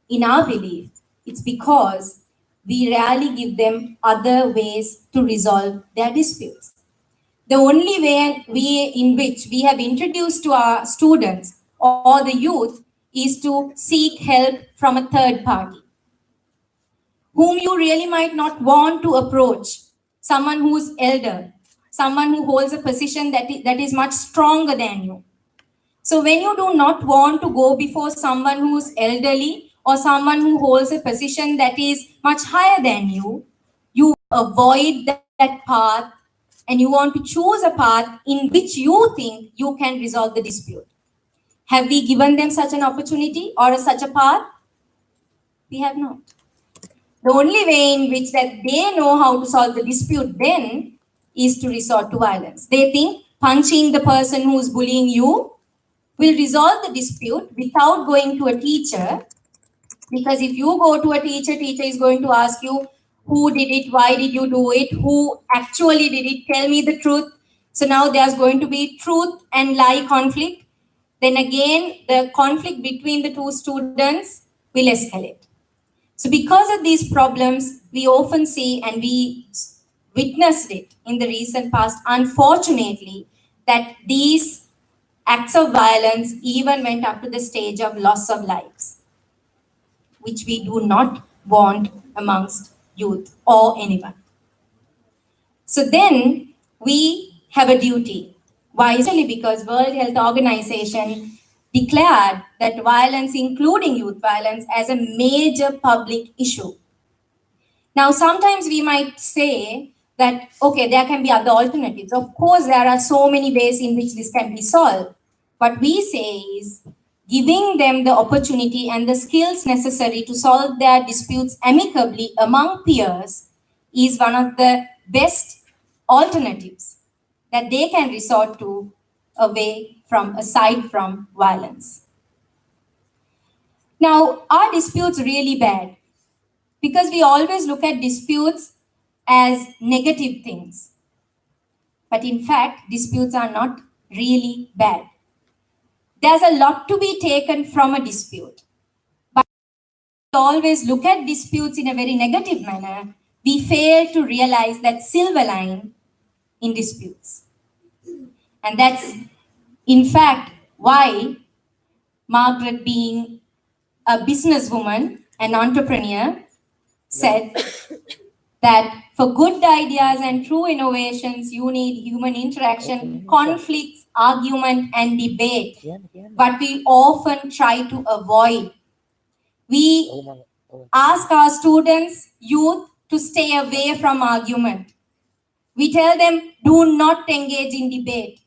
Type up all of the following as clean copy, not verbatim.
in our belief, it's because we rarely give them other ways to resolve their disputes. The only way in which we have introduced to our students or the youth is to seek help from a third party, whom you really might not want to approach, someone who's elder, someone who holds a position that is much stronger than you. So when you do not want to go before someone who's elderly or someone who holds a position that is much higher than you avoid that path and you want to choose a path in which you think you can resolve the dispute. Have we given them such an opportunity or such a path? We have not. The only way in which that they know how to solve the dispute then is to resort to violence. They think punching the person who's bullying you will resolve the dispute without going to a teacher. Because if you go to a teacher, teacher is going to ask you, who did it, why did you do it, who actually did it, tell me the truth. So now there's going to be truth and lie conflict. Then again, the conflict between the two students will escalate. So because of these problems, we often see, and we witnessed it in the recent past, unfortunately, that these acts of violence even went up to the stage of loss of lives, which we do not want amongst youth or anyone. So then we have a duty. Why? Especially because World Health Organization declared that violence, including youth violence, as a major public issue. Now, sometimes we might say that, okay, there can be other alternatives. Of course, there are so many ways in which this can be solved. What we say is giving them the opportunity and the skills necessary to solve their disputes amicably among peers is one of the best alternatives that they can resort to aside from violence. Now, are disputes really bad? Because we always look at disputes as negative things. But in fact, disputes are not really bad. There's a lot to be taken from a dispute. But we always look at disputes in a very negative manner. We fail to realize that silver line in disputes. And that's, in fact, why Margaret, being a businesswoman, an entrepreneur, said that for good ideas and true innovations, you need human interaction, conflicts, argument, and debate. But we often try to avoid. We ask our students, youth, to stay away from argument. We tell them, do not engage in debate.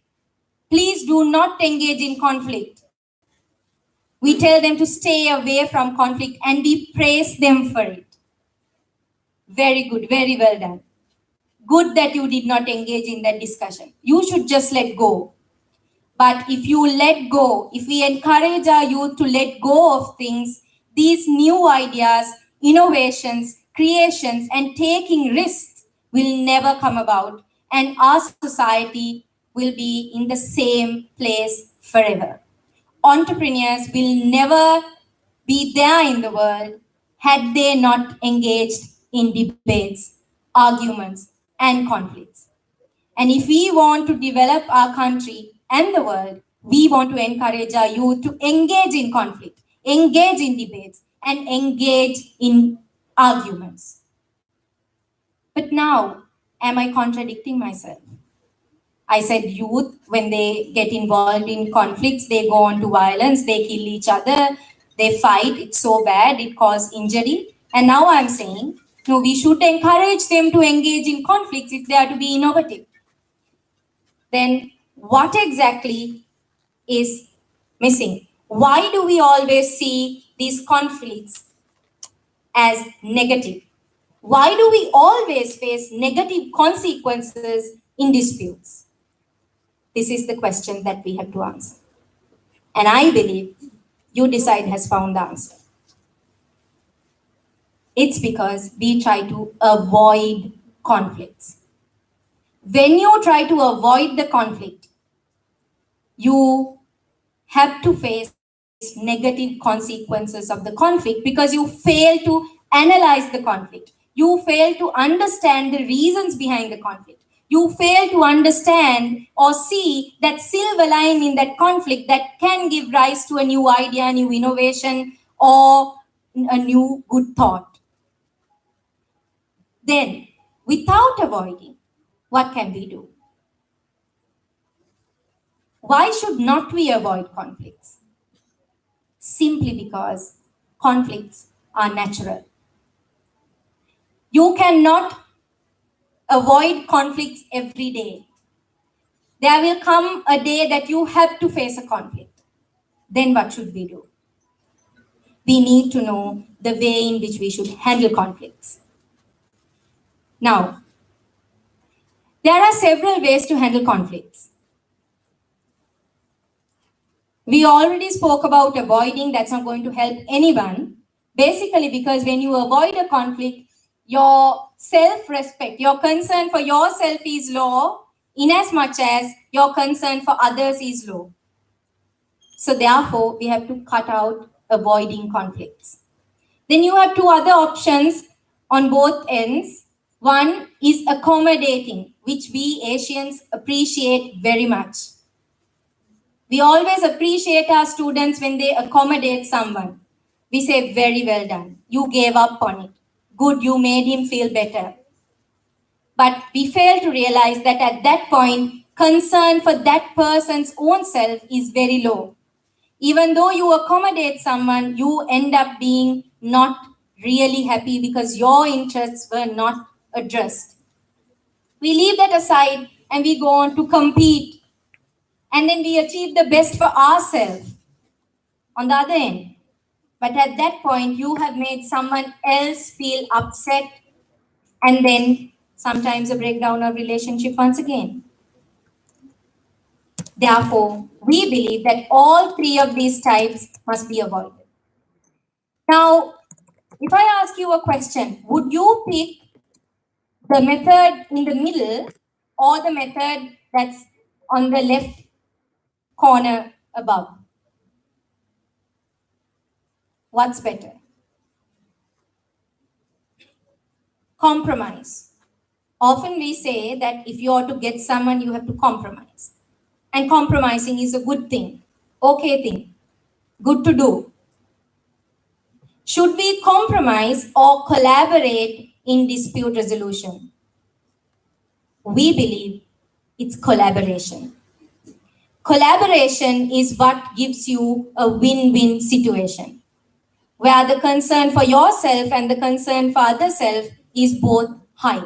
Please do not engage in conflict. We tell them to stay away from conflict and we praise them for it. Very good, very well done. Good that you did not engage in that discussion. You should just let go. But if you let go, if we encourage our youth to let go of things, these new ideas, innovations, creations, and taking risks will never come about. And our society will be in the same place forever. Entrepreneurs will never be there in the world had they not engaged in debates, arguments, and conflicts. And if we want to develop our country and the world, we want to encourage our youth to engage in conflict, engage in debates, and engage in arguments. But now, am I contradicting myself? I said youth, when they get involved in conflicts, they go on to violence, they kill each other, they fight, it's so bad, it causes injury. And now I'm saying, no, we should encourage them to engage in conflicts if they are to be innovative. Then what exactly is missing? Why do we always see these conflicts as negative? Why do we always face negative consequences in disputes? This is the question that we have to answer. And I believe You Decide has found the answer. It's because we try to avoid conflicts. When you try to avoid the conflict, you have to face negative consequences of the conflict because you fail to analyze the conflict. You fail to understand the reasons behind the conflict. You fail to understand or see that silver line in that conflict that can give rise to a new idea, new innovation, or a new good thought. Then, without avoiding, what can we do? Why should not we avoid conflicts? Simply because conflicts are natural. You cannot avoid conflicts every day. There will come a day that you have to face a conflict. Then what should we do? We need to know the way in which we should handle conflicts. Now, there are several ways to handle conflicts. We already spoke about avoiding, that's not going to help anyone. Basically, because when you avoid a conflict, your self-respect, your concern for yourself is low, in as much as your concern for others is low. So therefore, we have to cut out avoiding conflicts. Then you have two other options on both ends. One is accommodating, which we Asians appreciate very much. We always appreciate our students when they accommodate someone. We say, very well done. You gave up on it. Good, you made him feel better. But we fail to realize that at that point, concern for that person's own self is very low. Even though you accommodate someone, you end up being not really happy because your interests were not addressed. We leave that aside and we go on to compete. And then we achieve the best for ourselves on the other end. But at that point, you have made someone else feel upset, and then sometimes a breakdown of relationship once again. Therefore, we believe that all three of these types must be avoided. Now, if I ask you a question, would you pick the method in the middle or the method that's on the left corner above? What's better? Compromise. Often we say that if you are to get someone, you have to compromise. And compromising is a good thing, okay thing, good to do. Should we compromise or collaborate in dispute resolution? We believe it's collaboration. Collaboration is what gives you a win-win situation, where the concern for yourself and the concern for other self is both high.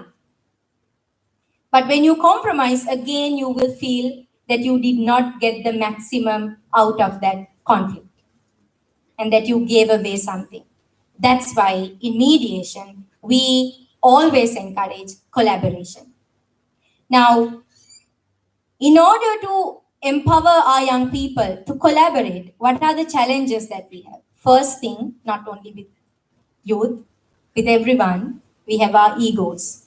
But when you compromise, again, you will feel that you did not get the maximum out of that conflict and that you gave away something. That's why in mediation, we always encourage collaboration. Now, in order to empower our young people to collaborate, what are the challenges that we have? First thing, not only with youth, with everyone, we have our egos.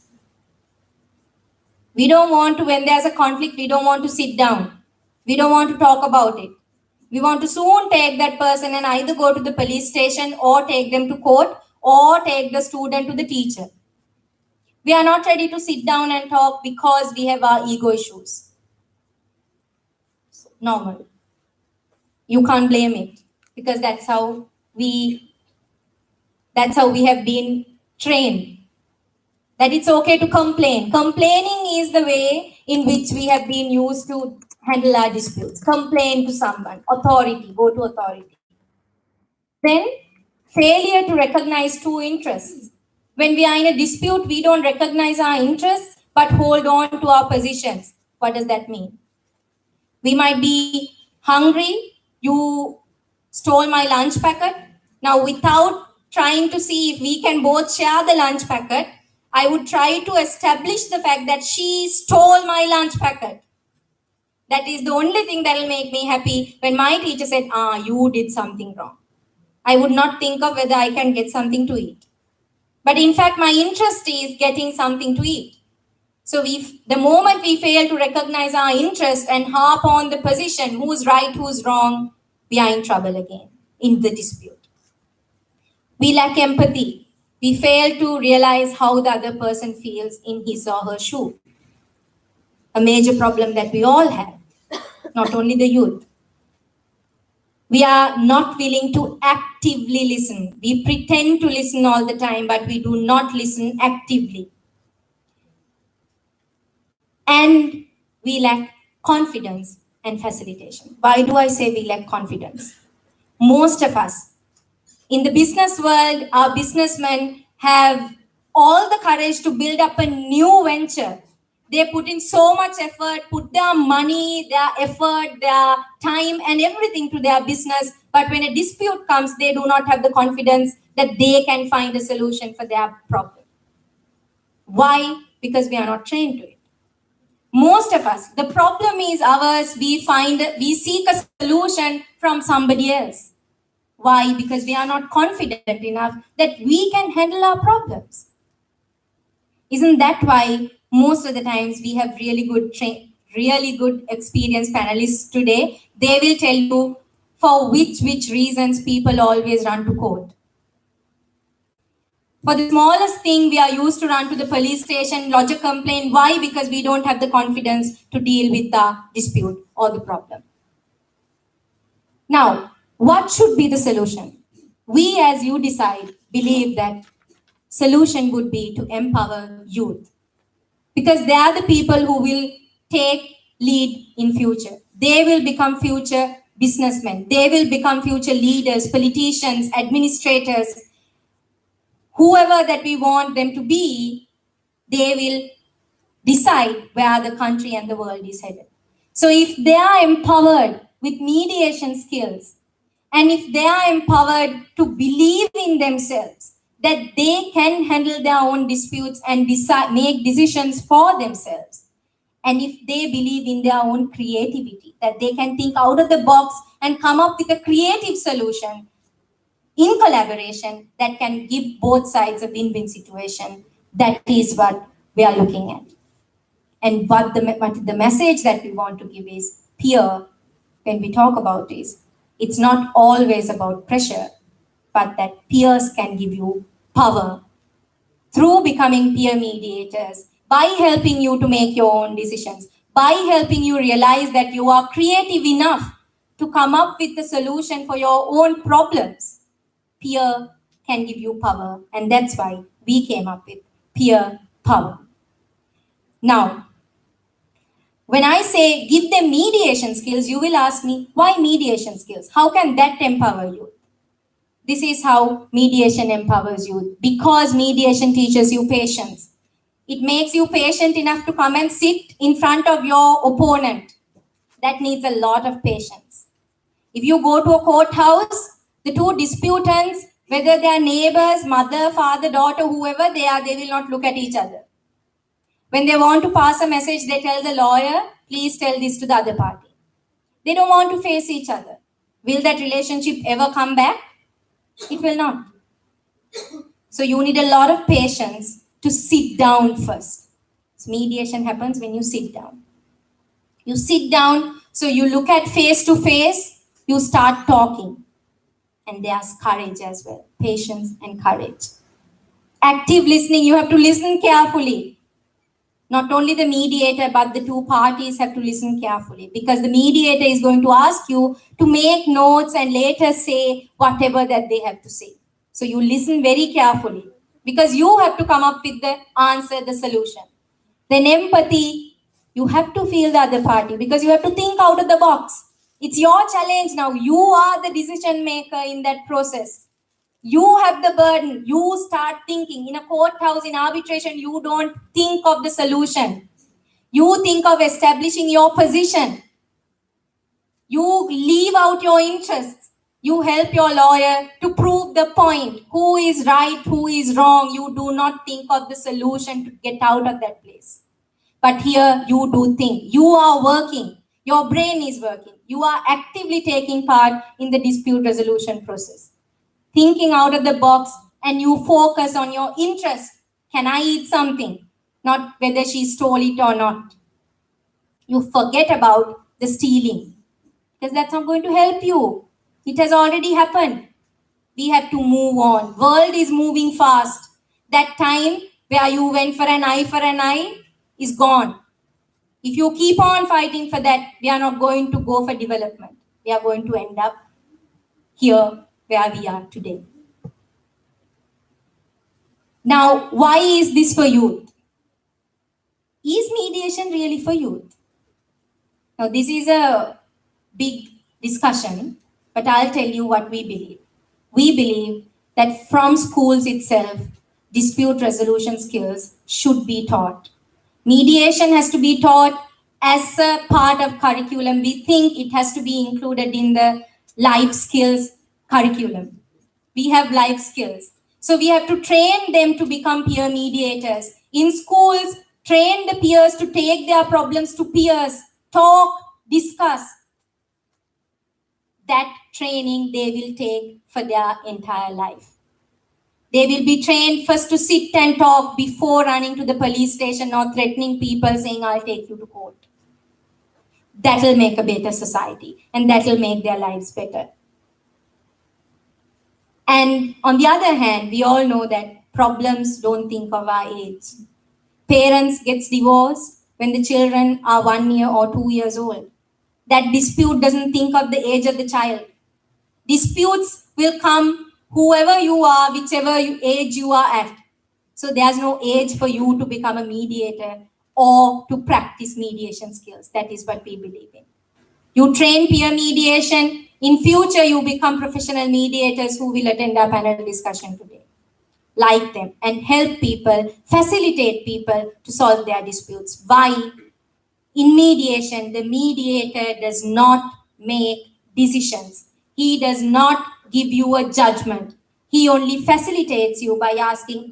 We don't want to, when there's a conflict, we don't want to sit down. We don't want to talk about it. We want to soon take that person and either go to the police station or take them to court or take the student to the teacher. We are not ready to sit down and talk because we have our ego issues. Normal. You can't blame it because that's how we have been trained. That it's okay to complain. Complaining is the way in which we have been used to handle our disputes. Complain to someone, authority, go to authority. Then, failure to recognize true interests. When we are in a dispute, we don't recognize our interests, but hold on to our positions. What does that mean? We might be hungry. You stole my lunch packet. Now, without trying to see if we can both share the lunch packet, I would try to establish the fact that she stole my lunch packet. That is the only thing that will make me happy. When my teacher said, you did something wrong, I would not think of whether I can get something to eat. But in fact, my interest is getting something to eat. So the moment we fail to recognize our interest and harp on the position, who's right, who's wrong, we are in trouble again. in the dispute. We lack empathy. We fail to realize how the other person feels in his or her shoe. A major problem that we all have, not only the youth. We are not willing to actively listen. We pretend to listen all the time, but we do not listen actively. And we lack confidence and facilitation. Why do I say we lack confidence? Most of us in the business world, our businessmen have all the courage to build up a new venture. They put in so much effort, put their money, their effort, their time, and everything to their business. But when a dispute comes, they do not have the confidence that they can find a solution for their problem. Why? Because we are not trained to it. Most of us, the problem is ours. We seek a solution from somebody else. Why? Because we are not confident enough that we can handle our problems. Isn't that why most of the times we have really good experienced panelists today? They will tell you for which reasons people always run to court. For the smallest thing, we are used to run to the police station, lodge a complaint. Why? Because we don't have the confidence to deal with the dispute or the problem. Now, what should be the solution? We, as you decide, believe that solution would be to empower youth, because they are the people who will take lead in future. They will become future businessmen. They will become future leaders, politicians, administrators, whoever that we want them to be. They will decide where the country and the world is headed. So if they are empowered with mediation skills, and if they are empowered to believe in themselves, that they can handle their own disputes and make decisions for themselves, and if they believe in their own creativity, that they can think out of the box and come up with a creative solution in collaboration that can give both sides a win-win situation, that is what we are looking at. And what the message that we want to give is peer, when we talk about is, it's not always about pressure, but that peers can give you power through becoming peer mediators, by helping you to make your own decisions, by helping you realize that you are creative enough to come up with a solution for your own problems. Peer can give you power, and that's why we came up with peer power. Now, when I say give them mediation skills, you will ask me, why mediation skills? How can that empower you? This is how mediation empowers you, because mediation teaches you patience. It makes you patient enough to come and sit in front of your opponent. That needs a lot of patience. If you go to a courthouse, the two disputants, whether they are neighbors, mother, father, daughter, whoever they are, they will not look at each other. When they want to pass a message, they tell the lawyer, please tell this to the other party. They don't want to face each other. Will that relationship ever come back? It will not. So you need a lot of patience to sit down first. So mediation happens when you sit down. You sit down, so you look at face to face, you start talking. And there's courage as well, patience and courage. Active listening, you have to listen carefully. Not only the mediator, but the two parties have to listen carefully, because the mediator is going to ask you to make notes and later say whatever that they have to say. So you listen very carefully, because you have to come up with the answer, the solution. Then empathy, you have to feel the other party, because you have to think out of the box. It's your challenge now. You are the decision maker in that process. You have the burden. You start thinking. In a courthouse, in arbitration, you don't think of the solution. You think of establishing your position. You leave out your interests. You help your lawyer to prove the point. Who is right, who is wrong. You do not think of the solution to get out of that place. But here you do think. You are working. Your brain is working. You are actively taking part in the dispute resolution process. Thinking out of the box, and you focus on your interest. Can I eat something? Not whether she stole it or not. You forget about the stealing, because that's not going to help you. It has already happened. We have to move on. World is moving fast. That time where you went for an eye is gone. If you keep on fighting for that, we are not going to go for development. We are going to end up here where we are today. Now, why is this for youth? Is mediation really for youth? Now, this is a big discussion, but I'll tell you what we believe. We believe that from schools itself, dispute resolution skills should be taught. Mediation has to be taught as a part of curriculum. We think it has to be included in the life skills curriculum. We have life skills. So we have to train them to become peer mediators. In schools, train the peers to take their problems to peers, talk, discuss. That training they will take for their entire life. They will be trained first to sit and talk before running to the police station or threatening people saying, I'll take you to court. That will make a better society and that will make their lives better. And on the other hand, we all know that problems don't think of our age. Parents gets divorced when the children are 1 year or 2 years old. That dispute doesn't think of the age of the child. Disputes will come whoever you are, whichever age you are at. So there's no age for you to become a mediator or to practice mediation skills. That is what we believe in. You train peer mediation. In future, you become professional mediators who will attend our panel discussion today. Like them and help people, facilitate people to solve their disputes. Why? In mediation, the mediator does not make decisions. He does not give you a judgment. He only facilitates you by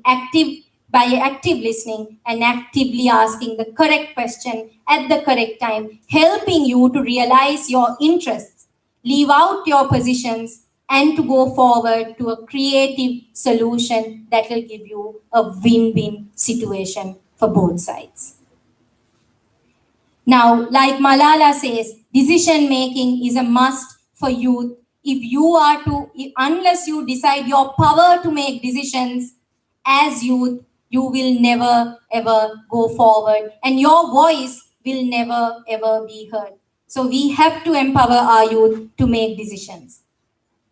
active listening and actively asking the correct question at the correct time, helping you to realize your interests, leave out your positions, and to go forward to a creative solution that will give you a win-win situation for both sides. Now, like Malala says, decision making is a must for youth. Unless you decide your power to make decisions as youth, you will never ever go forward and your voice will never ever be heard. So we have to empower our youth to make decisions.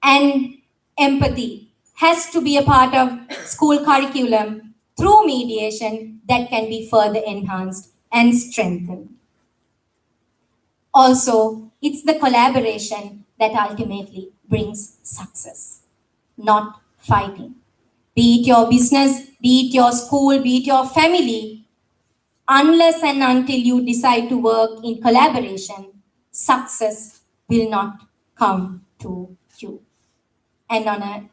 And empathy has to be a part of school curriculum through mediation that can be further enhanced and strengthened. Also, it's the collaboration that ultimately brings success, not fighting. Be it your business, be it your school, be it your family, unless and until you decide to work in collaboration, success will not come to you. And on a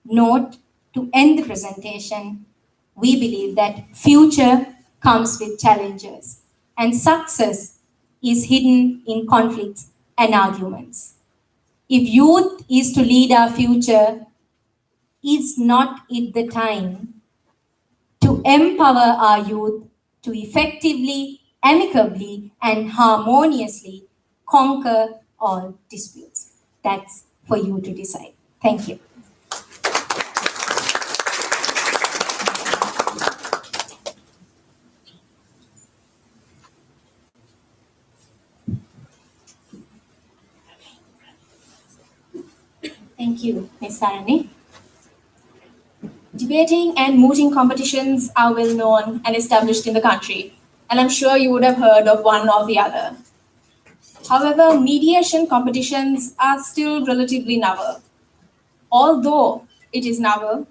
note to end the presentation, we believe that future comes with challenges and success is hidden in conflicts and arguments. If youth is to lead our future, is not it the time to empower our youth to effectively, amicably, and harmoniously conquer all disputes? That's for you to decide. Thank you. Thank you, Ms. Sarani. Debating and mooting competitions are well known and established in the country, and I'm sure you would have heard of one or the other. However, mediation competitions are still relatively novel. Although it is novel,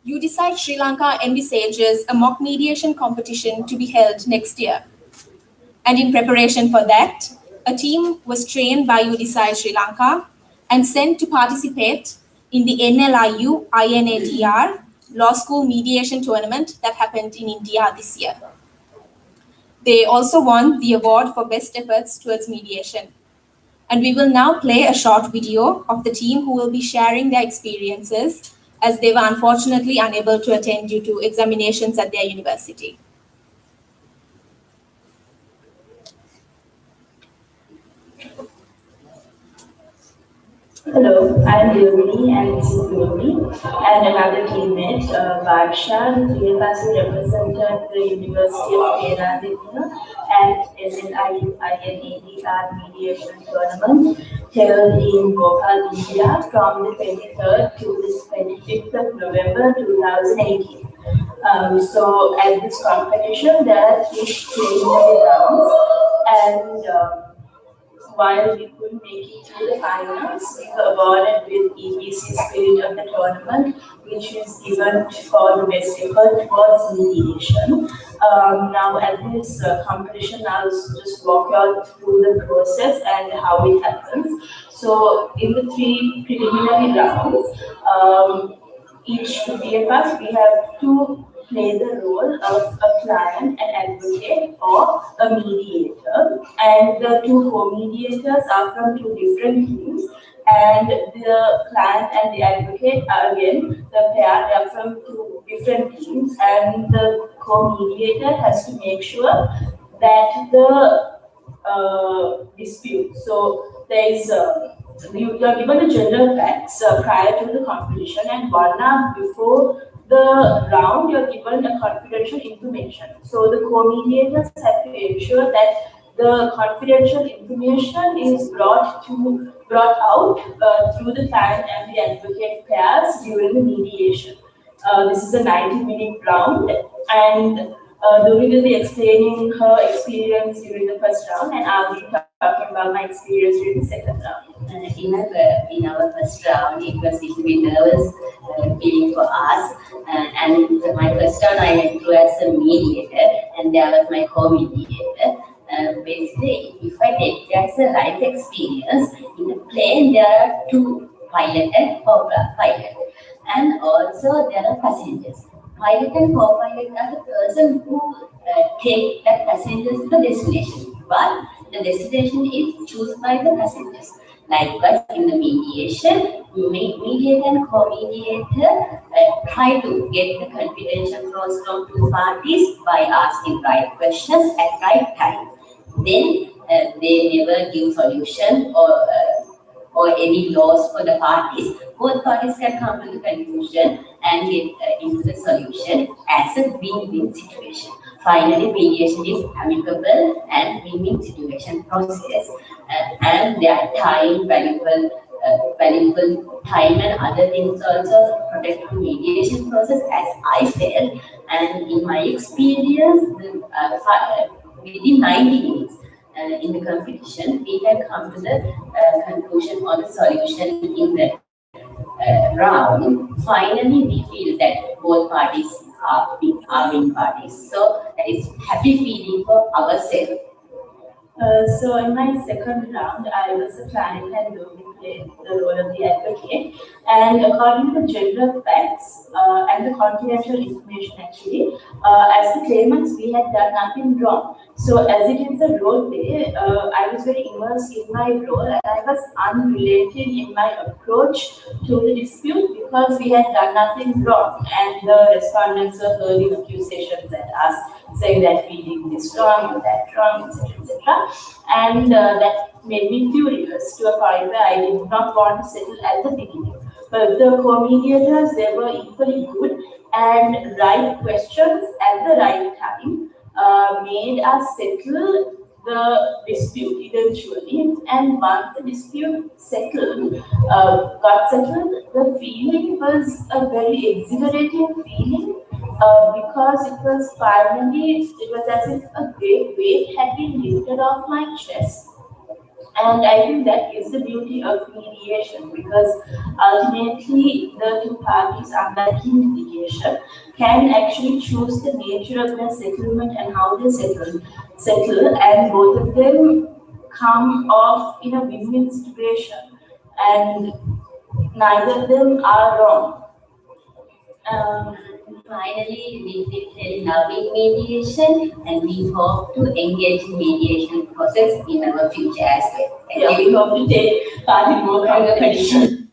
you decide Sri Lanka envisages a mock mediation competition to be held next year. And in preparation for that, a team was trained by UDecide Sri Lanka and sent to participate in the NLIU INADR Law School Mediation Tournament that happened in India this year. They also won the award for best efforts towards mediation. And we will now play a short video of the team who will be sharing their experiences as they were unfortunately unable to attend due to examinations at their university. Hello, I'm Yogini and this is Yogi and another teammate, Barsha. The three of us who represented the University of Kerala at SNIUINEDR Mediation Tournament held in Bhopal, India from the 23rd to the 25th of November 2018. So at this competition, there are three preliminary rounds and while we couldn't make it to the finals, we were awarded with EPC Spirit of the Tournament, which is given for the best effort towards mediation. Now, at this competition, I'll just walk you all through the process and how it happens. So, in the three preliminary rounds, each BFS, we have to play the role of a client, an advocate, or a mediator. And the two co-mediators are from two different teams. And the client and the advocate are again the pair, they are from two different teams. And the co-mediator has to make sure that the dispute. So there is you are given the general facts prior to the competition, and 1 hour before the round, you are given a confidential information. So the co-mediators have to ensure that the confidential information is brought out through the client and the advocate pairs during the mediation. This is a 90-minute round, and Dori will be explaining her experience during the first round, and I'll be talking about my experience during the second round. In our first round, it was a little bit nervous feeling for us. And my first round, I went through as a mediator, and there was my co-mediator. Basically, if I take it as a life experience, in the plane there are two pilot and co-pilot, and also there are passengers. Pilot and co-pilot are the person who take that passengers to the destination, but the destination is chosen by the passengers. Likewise, in the mediation, mediator and co-mediator try to get the confidential clause from two parties by asking right questions at right time. Then they never give solution or any laws for the parties. Both parties can come to the conclusion and get into the solution as a win-win situation. Finally, mediation is amicable and win-win situation process, and their time, valuable time and other things also protect the mediation process, as I felt. And in my experience, within 90 minutes, in the competition, we can come to the conclusion or the solution in the round. Finally, we feel that both parties are win parties. So that is happy feeling for ourselves. So in my second round, I was a client and Yogi played the role of the advocate. And according to general facts and the confidential information, actually, as the claimants, we had done nothing wrong. So as it is a role play, I was very immersed in my role, and I was unrelated in my approach to the dispute because we had done nothing wrong, and the respondents were hurling accusations at us, saying that we did this wrong and that wrong, etc., etc. And that made me furious to a point where I did not want to settle at the beginning. But the co-mediators, they were equally good and right questions at the right time made us settle the dispute eventually. And once the dispute got settled, the feeling was a very exhilarating feeling because it was as if a great weight had been lifted off my chest. And I think that is the beauty of mediation because ultimately the two parties, unlike in litigation, can actually choose the nature of their settlement and how they settle, and both of them come off in a win-win situation, and neither of them are wrong. Um, Finally, we fell in love with mediation, and we hope to engage in mediation process in our future as well. Yeah, we hope to take part in more competition.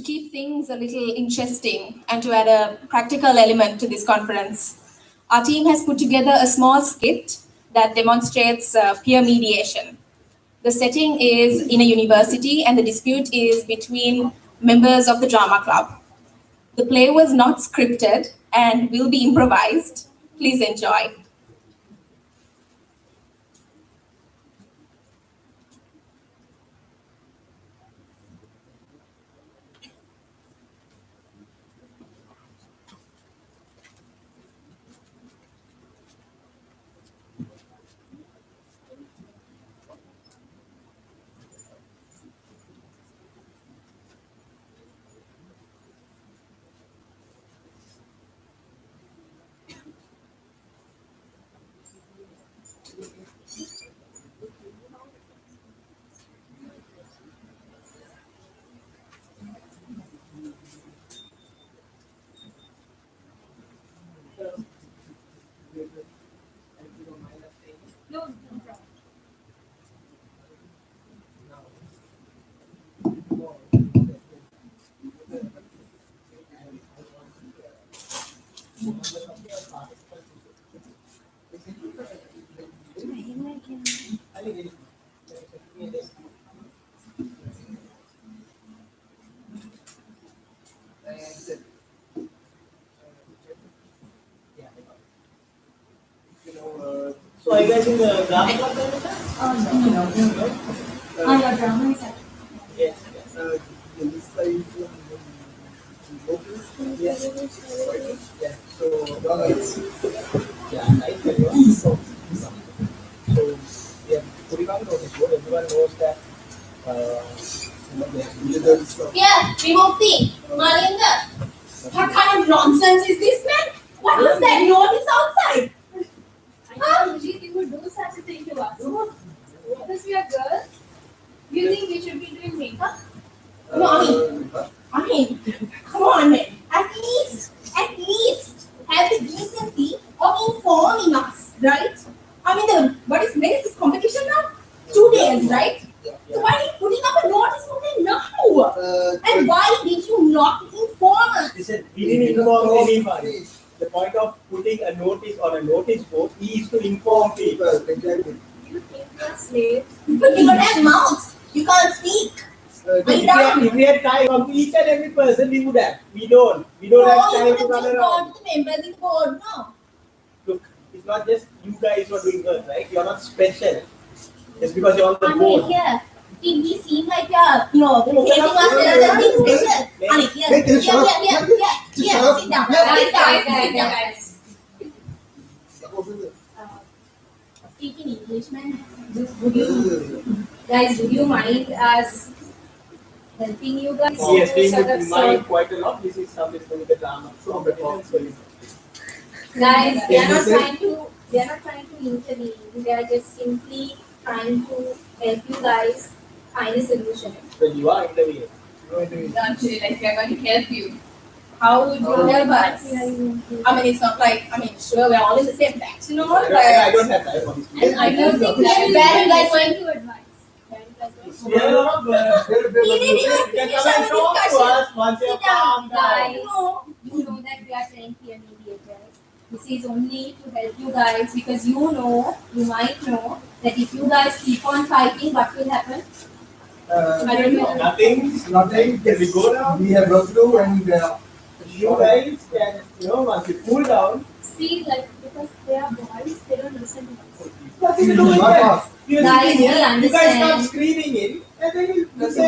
To keep things a little interesting and to add a practical element to this conference, our team has put together a small skit that demonstrates peer mediation. The setting is in a university and the dispute is between members of the drama club. The play was not scripted and will be improvised. Please enjoy. So are you guys in the drama club then? Your drama is Yes. Yes. Yeah. So yeah, I tell you. So yeah, putting on notice board, everyone knows that Yeah, Vimukti, Malinda. What kind of nonsense is this, man? What is that notice outside? I don't believe you would do such a thing to us. Because we are girls, you think we should be doing makeup? No, I mean, come on, man. At least have the decency of informing us, right? I mean, when is this competition now? 2 days, right? So why are you putting up a notice for me now? And why did you not inform us? listen, we didn't inform anyone. The point of putting a notice on a notice board is to inform people. Exactly. You think we are slaves? But you don't have mouths. You can't speak. If we had time of each and every person, we would have. We don't. We don't have time to run around. The members in the board, no. Look, it's not just you guys who are doing work, right? You're not special. Just because you're on the board. Yeah. Did we seem like we are, hating us as something special? Yeah, sit down. Guys. Speak in English, man. Would you mind us helping you guys? Yes, we Sort of would mind quite a lot. This is something with the drama. So, Guys, they are not trying to intervene. They are just simply trying to help you guys find a solution. when you are interviewing. Don't you like we are going to help you? How would you help us? I mean, it's not like, sure, we're all in the same batch, you know? I don't have time for this. And I don't think Where you guys going to advise. Where you guys going to We have a lot of We didn't even You can finish come our and talk to discussion. us once you're Sit down, calm down. guys. No. You know that we are trained peer mediators. This is only to help you guys because you might know that if you guys keep on fighting, what will happen? I don't know. Nothing. Can we go down? We have work to do and You guys can, once you cool down, See, because they are boys, they don't listen to us. nothing to do with that. You're Guys, sitting here, we you guys understand. come screaming in, and then you listen.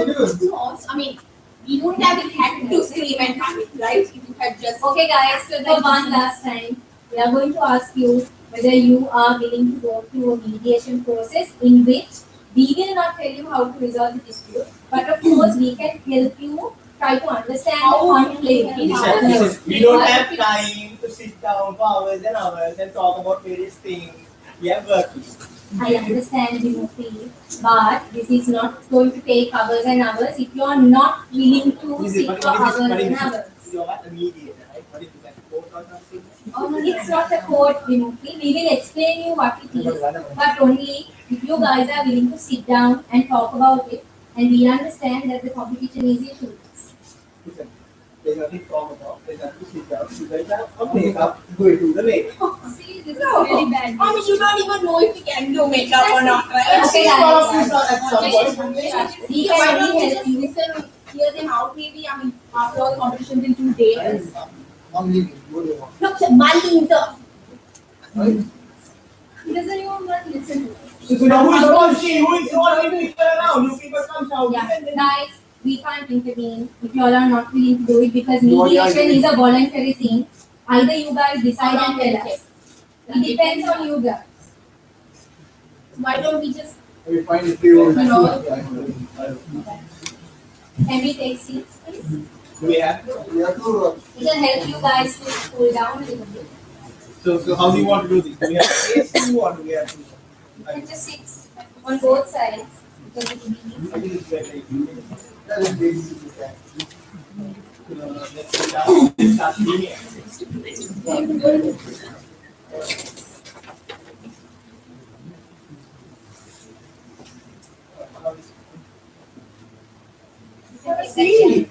We wouldn't have had to scream and panic, right? If you had just. Okay, guys, for one last time, we are going to ask you whether you are willing to go through a mediation process in which we will not tell you how to resolve the dispute, but of course we can help you try to understand the conflict. Listen, we don't have time to sit down for hours and hours and talk about various things. We have work to do. I understand, Vimukti, but this is not going to take hours and hours if you are not willing to sit for hours and hours. You're not a mediator, right? What is that? Court or something? It's not a court, Vimukti. We will explain you what it is, but only if you guys are willing to sit down and talk about it, and we understand that the competition is issues. There's nothing to talk about. There's nothing to sit down. You guys have a makeup, go into the lake. See, this is really bad. I mean, you don't even know if you can do makeup or not, right? Okay, At guys. some point. We can really help you. Listen, hear them out maybe. I mean, after all the competitions in 2 days. I'm leaving. What do you want? Look, Malinda. He doesn't even want to listen to us. So now who is watching? Who is not in people around? You people come down. Yeah, guys, we can't intervene if you all are not willing to do it because mediation is a voluntary thing. Either you guys decide and tell us. It depends on you guys. Why don't we just, We find it clear. you know, Can we take seats, please? Do we have? It will help you guys to cool down a little bit. So how do you want to do this? Do we have AC or do we have to? You can just sit on both sides because it will be easy. I think it's better if you let's sit down and start doing it. See?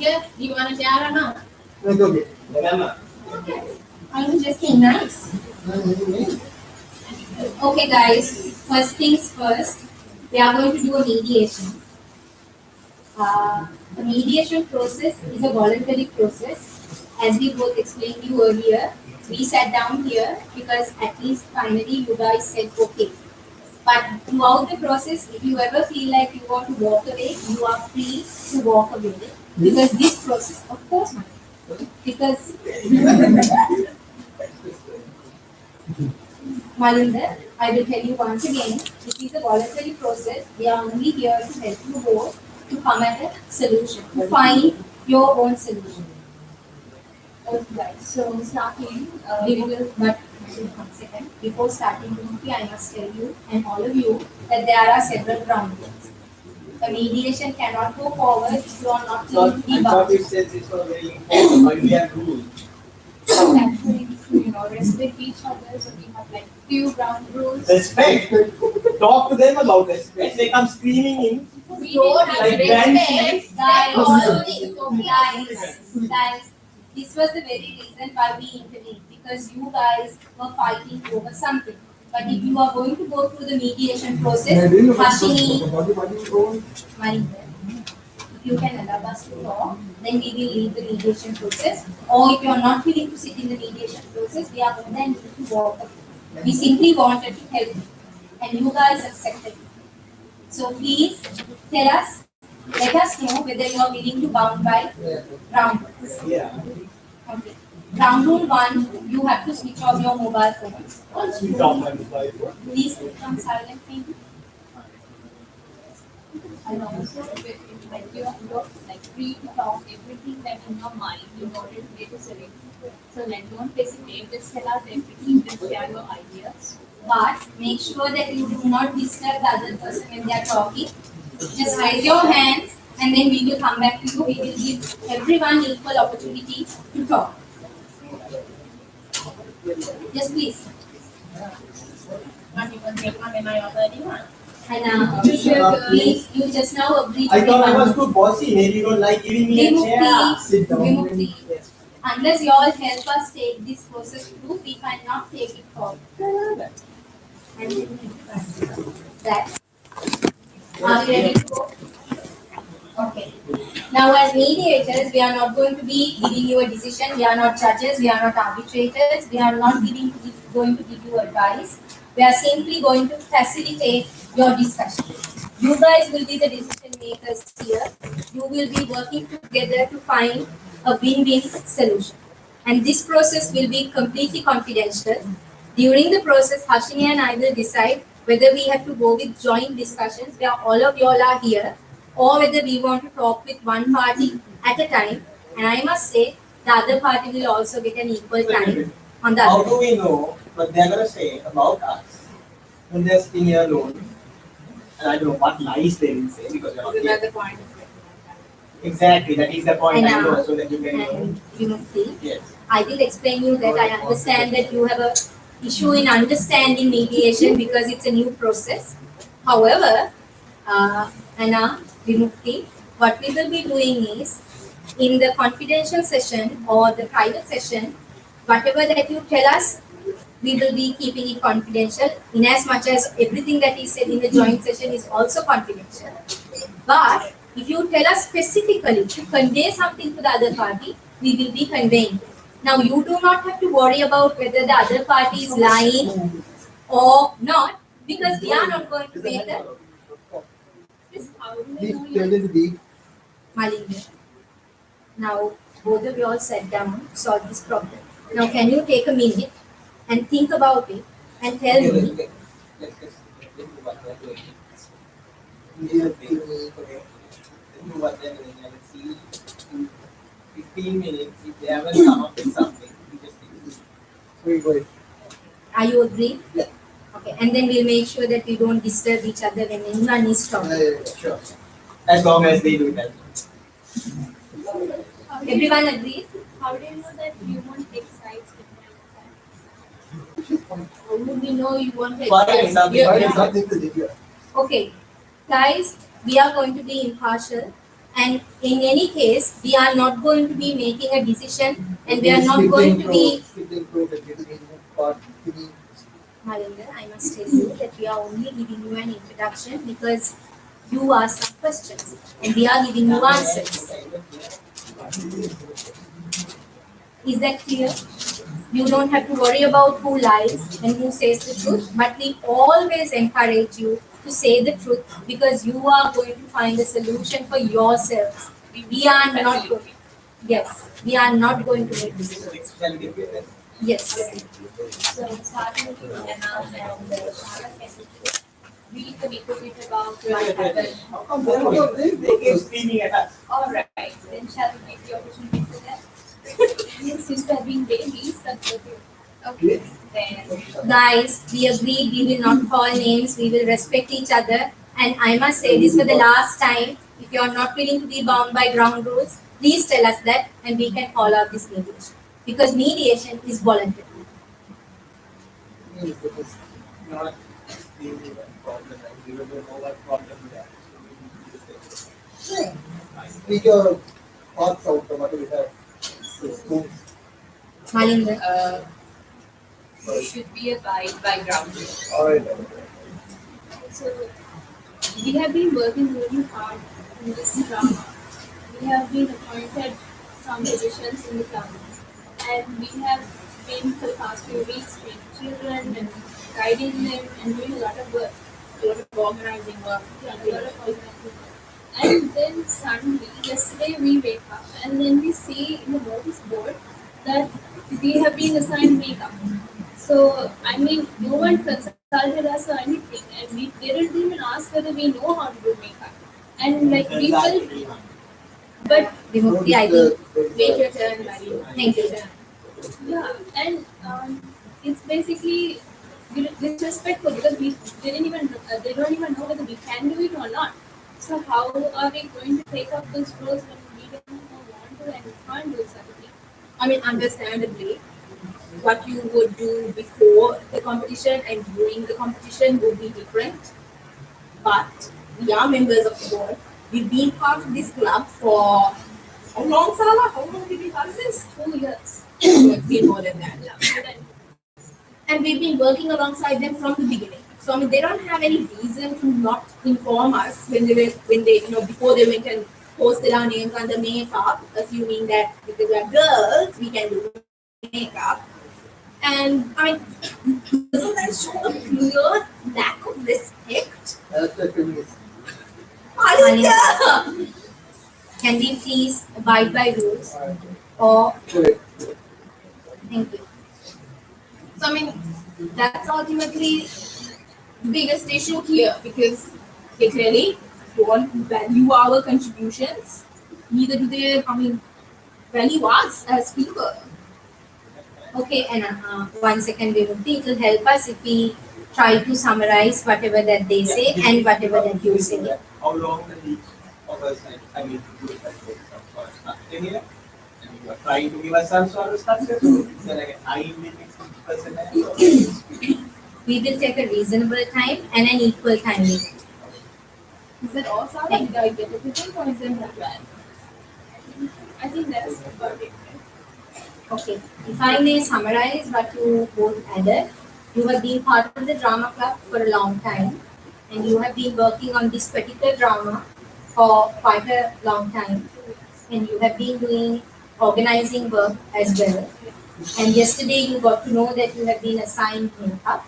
here, do you want to share or not? Okay. Remember. I was just being nice. Okay, guys. First things first, we are going to do a mediation. The mediation process is a voluntary process. As we both explained to you earlier, we sat down here because at least finally you guys said okay. But throughout the process, if you ever feel like you want to walk away, you are free to walk away. Because this process, of course, because Malinda, I will tell you once again, this is a voluntary process. We are only here to help you both to come at a solution, to find your own solution. Okay, guys. So starting, we will, but one second. Before starting, I must tell you and all of you that there are several ground rules. The mediation cannot go forward if you are not willing to be I thought bound. you said this was very important, but we have rules. Actually, respect each other, so we have like few ground rules. Respect. Talk to them about respect. They come screaming in. We don't have Like respect. Guys, Guys, guys, this was the very reason why we intervened because you guys were fighting over something. But if you are going to go through the mediation process, Hashini, Marinda, if you can allow us to talk, then we will leave the mediation process. Or if you are not willing to sit in the mediation process, we are more than willing to walk away. We simply wanted to help you, and you guys accepted it. So please tell us, let us know whether you are willing to bound by ground rules. Yeah. Okay. Ground rule 1, you have to switch off your mobile phones. We talk like this. Please put on silent maybe. And also, when you're like free to talk everything that in your mind, you want to make a solution. So like don't hesitate, just tell us everything, just share your ideas. But make sure that you do not disturb the other person when they are talking. Just raise your hands and then we will come back to you. We will give everyone equal opportunity to talk. Yes, please. not even Vietnam and I are the anyone. And Please. you just now agreed to I be thought I was bound. too bossy. Maybe you don't like giving me a chair. Vimukti, Sit down. Vimukti. Yes. Unless you all help us take this process through, we cannot take it forward. And that. Are we ready to go? Okay. Now, as mediators, we are not going to be giving you a decision. We are not judges. We are not arbitrators. We are not going to give you advice. We are simply going to facilitate your discussion. You guys will be the decision makers here. You will be working together to find a win-win solution. And this process will be completely confidential. During the process, Hashini and I will decide whether we have to go with joint discussions where all of y'all are here, or whether we want to talk with one party at a time. And I must say, the other party will also get an equal time on the How other. do we know what they're gonna say about us when they're sitting here alone? And I don't know what lies they will say because they're not here. Another point. Exactly, that is the point And I know, so that you can know. And Vimukti, Yes. I will explain you that I understand that you have a issue in understanding mediation because it's a new process. However, Anna, Vimukti, what we will be doing is in the confidential session or the private session, whatever that you tell us, we will be keeping it confidential in as much as everything that is said in the joint session is also confidential. But if you tell us specifically to convey something to the other party, we will be conveying it. Now you do not have to worry about whether the other party is lying or not, because we are not going to make a Malinga. Now both of you all sat down, solve this problem. Now can you take a minute and think about it and tell me what they're doing and see in 15 minutes if they haven't come up with something, we just think. are you agree? Yeah. Okay, and then we'll make sure that we don't disturb each other when anyone is talking. Sure. As long as they do that. Everyone agrees? How do you know that you won't take sides with How would we know you want to Fine, express? something, Yeah. something to do. Okay, guys, we are going to be impartial, and in any case, we are not going to be making a decision, and we are not going to be. Marinder, I must tell you that we are only giving you an introduction because you asked some questions, and we are giving you answers. Is that clear? You don't have to worry about who lies and who says the truth, but we always encourage you to say the truth because you are going to find a solution for yourselves. We are not going. Yes, we are not going to make decisions. Yes. So starting with you, Anna and Shara, can you brief a little bit about what happened? How come they keep screaming at us? All right, then shall we take the opportunity for that? Yes, since we have been babies, that's okay. Okay, then. Guys, we agreed we will not call names, we will respect each other. And I must say this for the last time, if you are not willing to be bound by ground rules, please tell us that and we can call out this mediation. Because mediation is voluntary. Not really a problem, and we don't know what problem we have. Speak your thoughts out of what we have. Malinda. You should be abide by ground rules. Alright. So, we have been working really hard in this drama. We have been appointed some positions in the drama. And we have been for the past few weeks training children and guiding them and doing a lot of work. A lot of organizing work. Yeah, a lot of organizing work. And then suddenly, yesterday we wake up and then we see in the notice board that we have been assigned makeup. So, I mean, no one consulted us or anything, and we didn't even ask whether we know how to do makeup. And like we felt, but Vimukti, I think. wait your turn, Mary. Thank you. Yeah, and it's basically disrespectful because we didn't even they don't even know whether we can do it or not. So how are we going to take up those roles when we don't want to and can't do such a thing? I mean, understandably, what you would do before the competition and during the competition would be different. But we are members of the board. We've been part of this club for how long, Sala? How long have we been part of this? 2 years. It's been more than that. Yeah. And we've been working alongside them from the beginning. So I mean, they don't have any reason to not inform us when they before they went and posted our names under makeup, assuming that because we are girls, we can do makeup. And I mean, doesn't that show a clear lack of respect? That's the feminist. Malinda! Can we please abide by rules? Or thank you. So I mean, that's ultimately the biggest issue here because they clearly don't value our contributions. Neither do they, value us as people. Okay, and 1 second, Vimukti. It will help us if we try to summarize whatever that they say and whatever that you say. How long will each of us, do that? 10 years? are trying to give us some sort of success. It's like a time limit, 60%. We will take a reasonable time and an equal time limit. Is that all, Sarah? Did I get everything or is there more to add? I think that's about it. Okay, if I may summarize what you both added, you have been part of the drama club for a long time and you have been working on this particular drama for quite a long time and you have been doing organizing work as well. And yesterday you got to know that you have been assigned makeup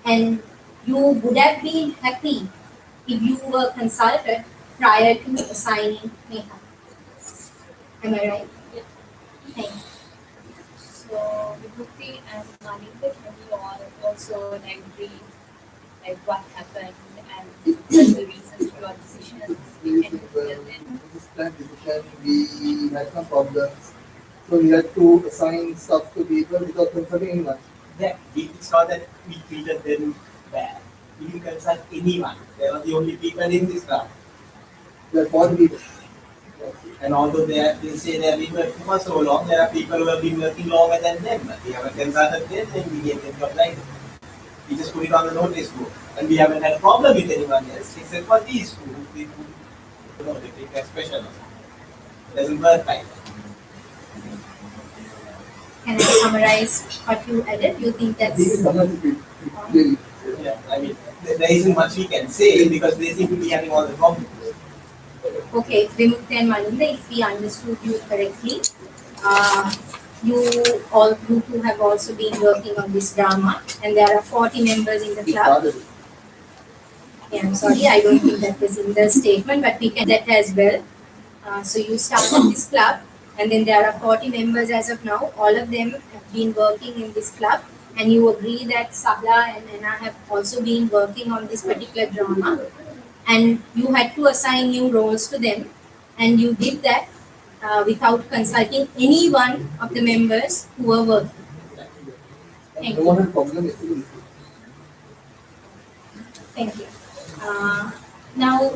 and you would have been happy if you were consulted prior to assigning makeup. Am I right? Yeah. Thank you. So, Vibhuti and Manika, can you all also like brief like what happened and the reasons for your decisions? We can fill in. This time decision, we had some problems. So we had to assign stuff to people without consulting anyone. Yeah, we saw that we treated them bad. We didn't consult anyone. They were the only people in this round. There are 4 people. And although they say they have been working for so long, there are people who have been working longer than them. We haven't consulted them, and we gave them job like we just put it on the notice board. And we haven't had a problem with anyone else except for these two. They take that special. It doesn't work like that. Can I summarize what you added? You think We that's can summarize it clearly. Yeah, I mean, there isn't much we can say because they seem to be having all the problems. okay? Vimukti and Malinda, if we understood you correctly, you two have also been working on this drama, and there are 40 members in the We club. started it. Yeah, I'm sorry, I don't think that was in the statement, but we can that as well. So you started this club, and then there are 40 members as of now. All of them have been working in this club, and you agree that Sahla and Anna have also been working on this particular drama, and you had to assign new roles to them, and you did that without consulting any one of the members who were working. Thank No you. one had problem yesterday. Thank you. Now,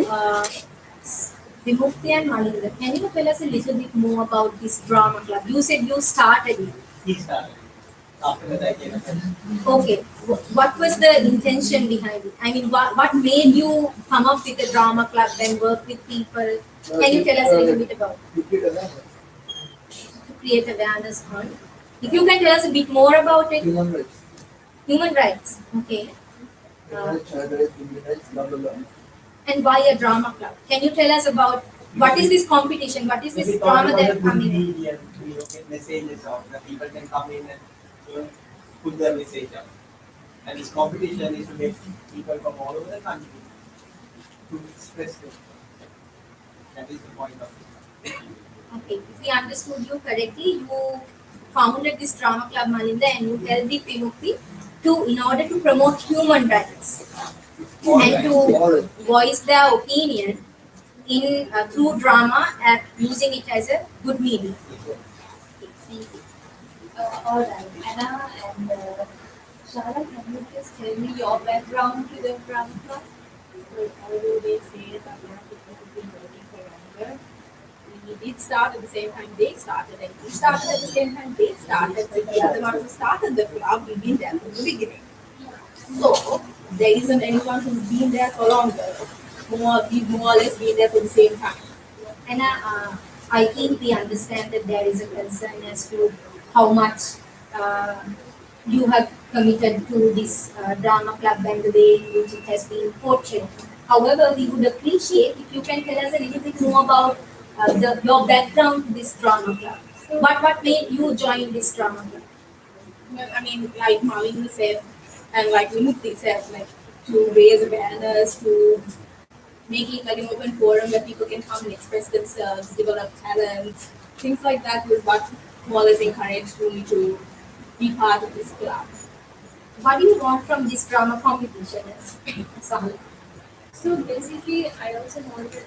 Vimukti and Malinda, can you tell us a little bit more about this drama club? You said you started it. He started. After that, I came and Okay. What was the intention behind it? I mean, what made you come up with a drama club and work with people? Can you tell us a little bit about it? You create awareness. To create awareness on? If you can tell us a bit more about it. Human rights. Human rights. Okay. Human rights, child rights, women rights, blah, blah, blah. And why a drama club? Can you tell us about what is this competition? What is we this thought drama about that the coming in? medium, get messages out that people can come in and put their message out. And this competition is to get people from all over the country to express them. That is the point of it. Okay, if we understood you correctly, you founded this drama club, Malinda, and you helped the Vimukti in order to promote human rights and to voice their opinion in through drama and using it as a good medium. Okay, thank you. All right, Anna and Shara, can you just tell me your background to the drama club? So, although they say that a lot of people have been working for longer, we did start at the same time they started, and we started at the same time they started. But the other ones who started the club, we've been there from the beginning. So, there isn't anyone who's been there for longer. We've more or less been there for the same time. And I think we understand that there is a concern as to how much you have committed to this drama club and the way in which it has been portrayed. However, we would appreciate if you can tell us a little bit more about your background to this drama club. What made you join this drama club? Well, I mean, like Malini said, and like Vimukti said, like to raise awareness, to make it like an open forum where people can come and express themselves, develop talents, things like that was what more or less encouraged me to be part of this club. What do you want from this drama competition? Sahal? So basically, I also wanted to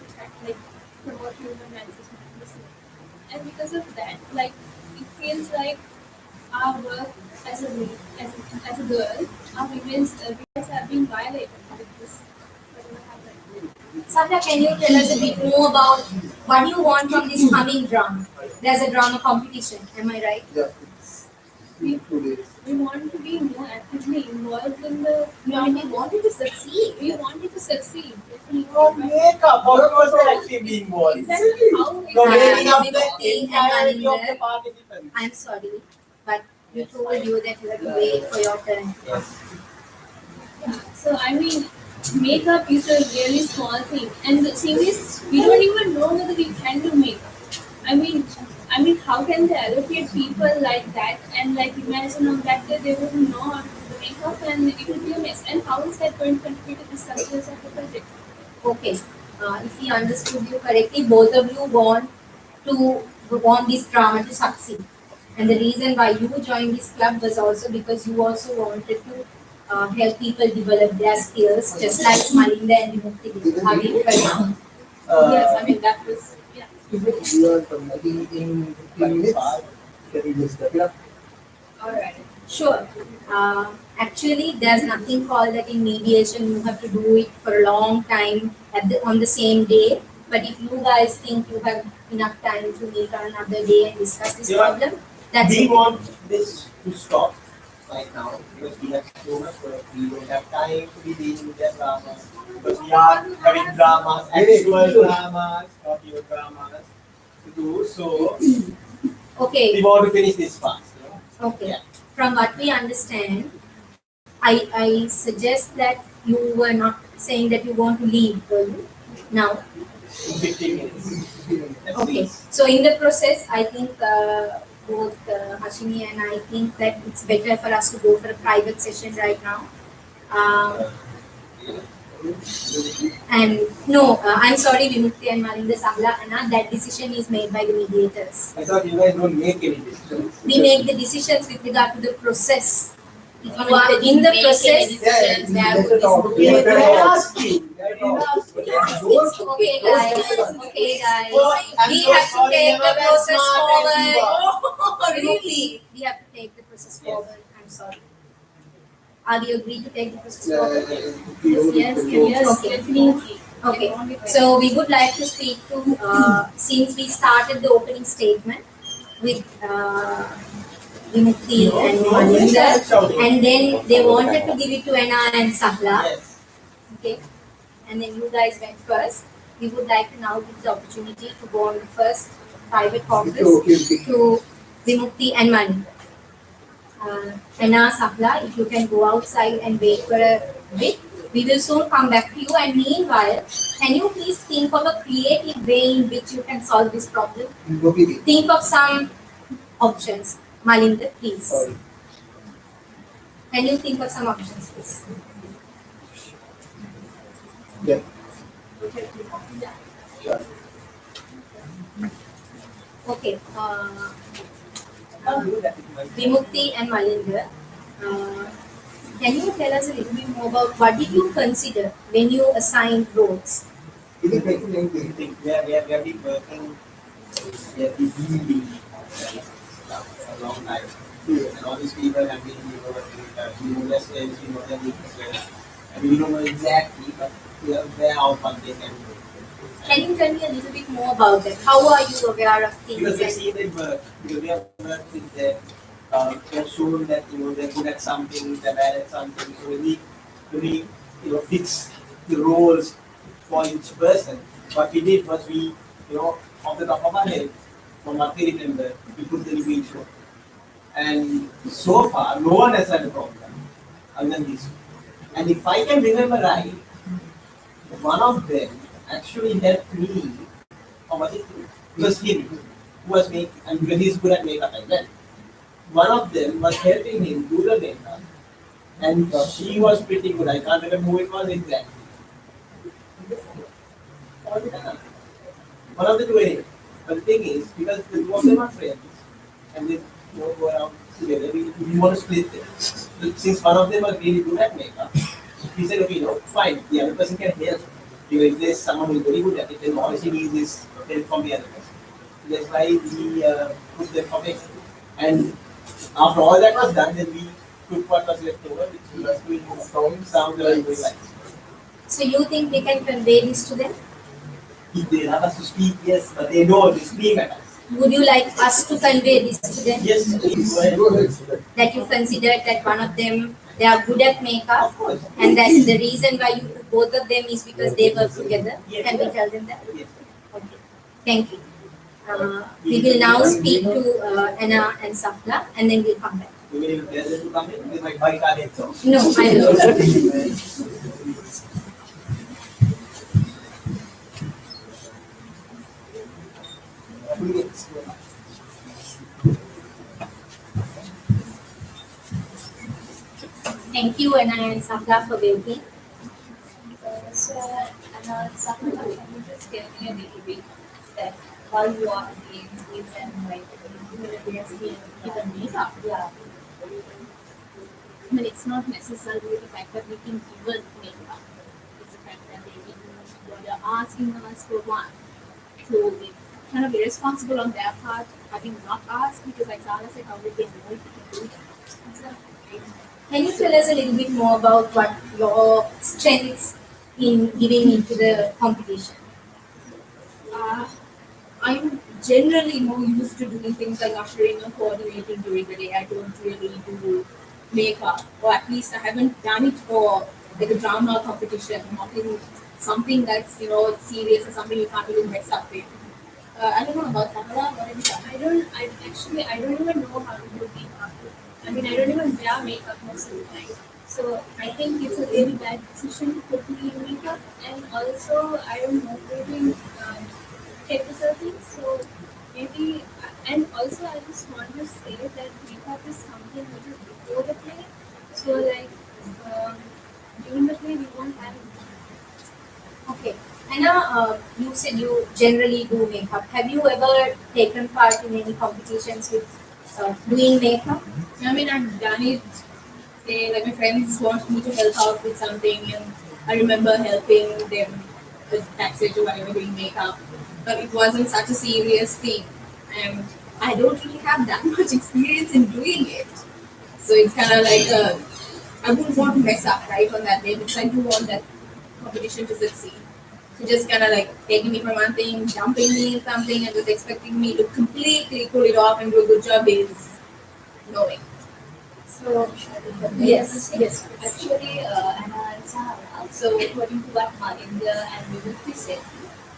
like promote human rights as much as possible. And because of that, like it feels like our work as a girl, our women's rights have been violated with this. Whatever happened. Sahla, can you tell us a bit more about what you want from this coming drama? there's a drama competition. Am I right? Yeah, it's in 2 days. We want to be more actively involved in the. No, we wanted to succeed. We wanted to succeed. Definitely. No makeup. How was the active being involved? Exactly. How No exactly? rating of the Vimukti and entirety of the Malinda. participants. I'm sorry, but we Yes, told fine. you that you have to wait for your turn. Yes. Yeah. So I mean, makeup is a really small thing, and the thing is, we don't even know whether we can do makeup. I mean, how can they allocate people like that and like imagine on that day they wouldn't know how to do the makeup and it would be a mess. And how is that going to contribute to the success of the project? Okay. If we understood you correctly, both of you want this drama to succeed. And the reason why you joined this club was also because you also wanted to help people develop their skills, just like Malinda and Vimukti did. Are we correct? Yes, I mean that was yeah. We are meeting in 15 minutes. Can you just step it up? Alright. Sure. Actually, there's nothing called that in mediation. You have to do it for a long time on the same day. But if you guys think you have enough time to meet on another day and discuss this Yeah. problem, that's We it. want this to stop right now because we have so much work. We don't have time to be dealing with their dramas because we are having dramas, actual dramas, not your dramas to do. So Okay. we want to finish this fast. You know? Okay. Yeah. From what we understand, I suggest that you were not saying that you want to leave, were you? Now. In 15 minutes. At Okay. least. So in the process, I think both Hashimi and I think that it's better for us to go for a private session right now. And no, I'm sorry, Vimukti and Malinda Sahla, Anna, that decision is made by the mediators. I thought you guys don't make any decisions. We make the decisions with regard to the process. If you How are many in the make any process, decisions, where would this go? We are asking. We are asking. it's okay, guys. Okay, guys. I'm We so have to sorry, take never the that process smart as you forward. are. Vimukti, we have to take the process Yes. forward. I'm sorry. Are we agreed to take the process Yeah, forward? Yes, Okay. definitely. Okay, so we would like to speak to, since we started the opening statement with Vimukti and Malinda, and then they wanted to give it to Anna and Sahla, Yes. okay, and then you guys went first. We would like to now give the opportunity to go on the first private conference to Vimukti and Malinda. Anna, Sahla, if you can go outside and wait for a bit. We will soon come back to you. And meanwhile, can you please think of a creative way in which you can solve this problem? Think of some options. Malinda, please. Sorry. Can you think of some options, please? Yeah. Okay. I'll do that with my Vimukti and Malinda, can you tell us a little bit more about what did you consider when you assigned roles? We have been working, we have been building a long time. And all these people have been, we know less ways, we know their weaknesses. And we don't know exactly, but we are aware of what they can do. Can you tell me a little bit more about that? How are you aware of things? Because we and- see them work, because we have worked with them, we have shown that they're good at something, they're bad at something, so we fix the roles for each person. What we did was off the top of our head, from what we remember, we put them in each role. And so far, no one has had a problem other than this. And if I can remember right, one of them actually helped me, or was it him, who was making, and because he's good at makeup as well. One of them was helping him do the makeup, and she was pretty good. I can't remember who it was exactly. One of the two anyway. But the thing is, because the two of them are friends, and they go around together, we want to split them. So since one of them was really good at makeup, he said, okay, fine, the other person can help. Because if there's someone who is very good at it, then all she needs is help from the other person. That's why we put them for makeup. And after all that was done, then we took what was left over, which was doing sound like. So you think we can convey this to them? If they have us to speak, yes, but they don't, they scream at us. Would you like us to convey this to them? Yes, please. Go ahead. Go ahead. That you considered that one of them, they are good at makeup, Of course. and that the reason why you took both of them is because they work together. Yes. Can we tell them that? Yes. Okay. Thank you. We will now speak to Anna and Sapna, and then we'll come back. You will tell them to come in with my bike card exam. No, I will. Thank you, Anna and Sapna, for waiting. So, something can you just tell me a little bit that how you are against this and like even makeup? Yeah. I mean, it's not necessarily the fact that we can even makeup. It's the fact that they are asking us for one. So it's kind of irresponsible on their part having not asked because like Sarah said, how did they know if we can do that? So, Can you tell us a little bit more about what your strengths in giving into the competition? I'm generally more used to doing things like ushering or coordinating during the day. I don't really do makeup, or at least I haven't done it for like a drama competition, not in something that's serious or something you can't even mess up with. I don't know about Kamala. What have you done? I don't even know how to do makeup. I mean, I don't even wear makeup most of the time. So I think it's a really bad decision to put me in makeup. And also, I don't know doing technical things. So maybe, and also I just want to say that makeup is something which is before the play. So like during the play, we won't have it. Okay. Anna, you said you generally do makeup. Have you ever taken part in any competitions with doing makeup? I mean, I've done it. Say, like my friends want me to help out with something, and I remember helping them with backstage or whatever doing makeup. But it wasn't such a serious thing, and I don't really have that much experience in doing it. So it's kind of like I wouldn't want to mess up right on that day because I do want that competition to succeed. So just kind of like taking me from one thing, dumping me in something, and just expecting me to completely pull it off and do a good job is no way. So, Yes. actually, Anna and Sahara, so according to what Malinda and Vivek said,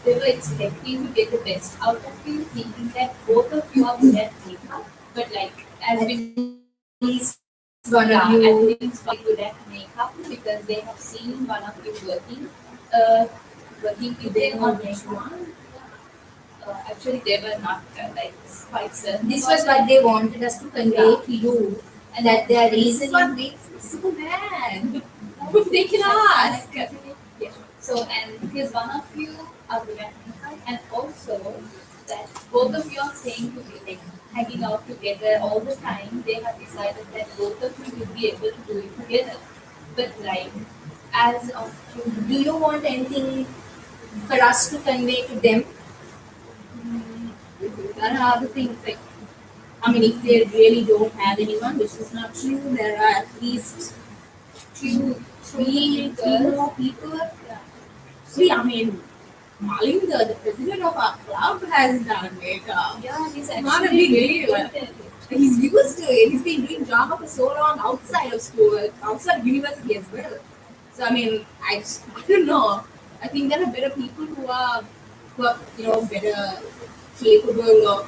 they were expecting to get the best out of you, thinking that both of you are good at makeup, but like, as we Please, one yeah, of you. at least very good at makeup because they have seen one of you working with them on makeup. Actually, they were not like quite certain. This about was what they wanted us to convey to you, and that their This is reasoning. what makes me so mad. They can ask. Yeah. So, and because one of you are good at makeup, and also that both of you are staying together, like hanging out together all the time, they have decided that both of you will be able to do it together. But like, as of Do you want anything for us to convey to them? There are other things like, I mean, if they really don't have anyone, which is not true, there are at least three more people. See, I mean, Malinga, the president of our club, has done makeup. yeah, he's It's not a actually big good deal. at it. He's used to it. He's been doing drama for so long outside of school, outside of university as well. So I mean, I don't know. I think there are better people who are better capable of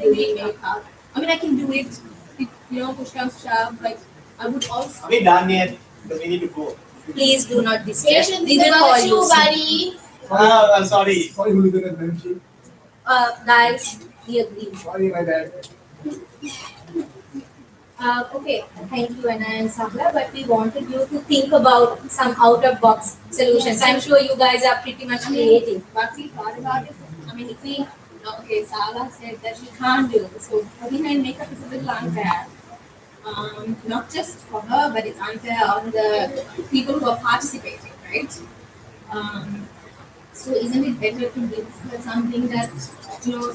doing makeup. I mean, I can do it. If, push comes to shove. Like I would also. Are we done yet? Because we need to go. Please do not disturb. Patience We is will a call virtue, you. buddy. I'm sorry. Sorry, Hooligan and Benji. Guys, we agree. Sorry, my dad. Okay, thank you, Anna and Sabla, but we wanted you to think about some out-of-box solutions. I'm sure you guys are pretty much creative. What we thought about it, I mean, if we, okay, Sala said that we can't do this, so behind makeup is a little unfair. Not just for her, but it's unfair on the people who are participating, right? So isn't it better to give her something that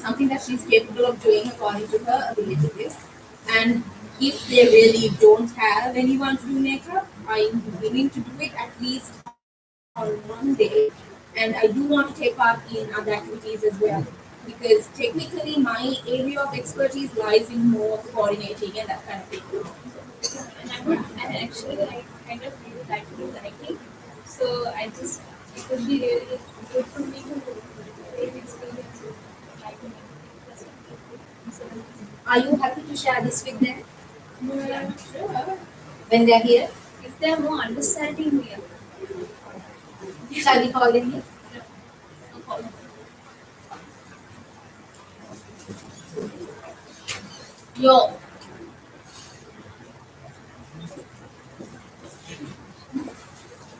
something that she's capable of doing according to her abilities? And if they really don't have anyone to do makeup, I'm willing to do it at least on one day. And I do want to take part in other activities as well. because technically my area of expertise lies in more of coordinating and that kind of thing. And actually, I kind of really like to do writing. So I just, it would be really good for me to gain experience with writing. So, Are you happy to share this with them yeah, sure. when they're here? If they're more understanding me, Shall we call them here? no problem. Yo,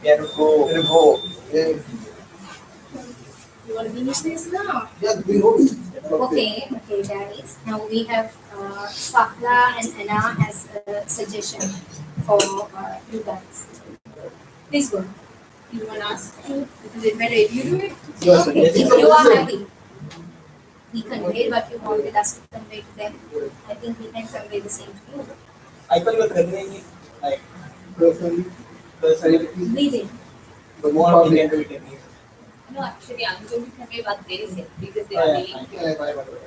We have to go. We're gonna go. Yeah, you want to finish this now? yeah, we know. Okay, guys. Now we have Sakla and Anna as a suggestion for you guys. Please go. You want us to? Is it better if you do it? Yes, Okay, yes. if you are happy, we convey what you wanted us to convey to them. I think we can convey the same to you. I thought you were conveying it like Personally, personally. Breathing. the More more we can do it in here. No, actually, I'm going to convey what they said because they Oh, are yeah, willing to.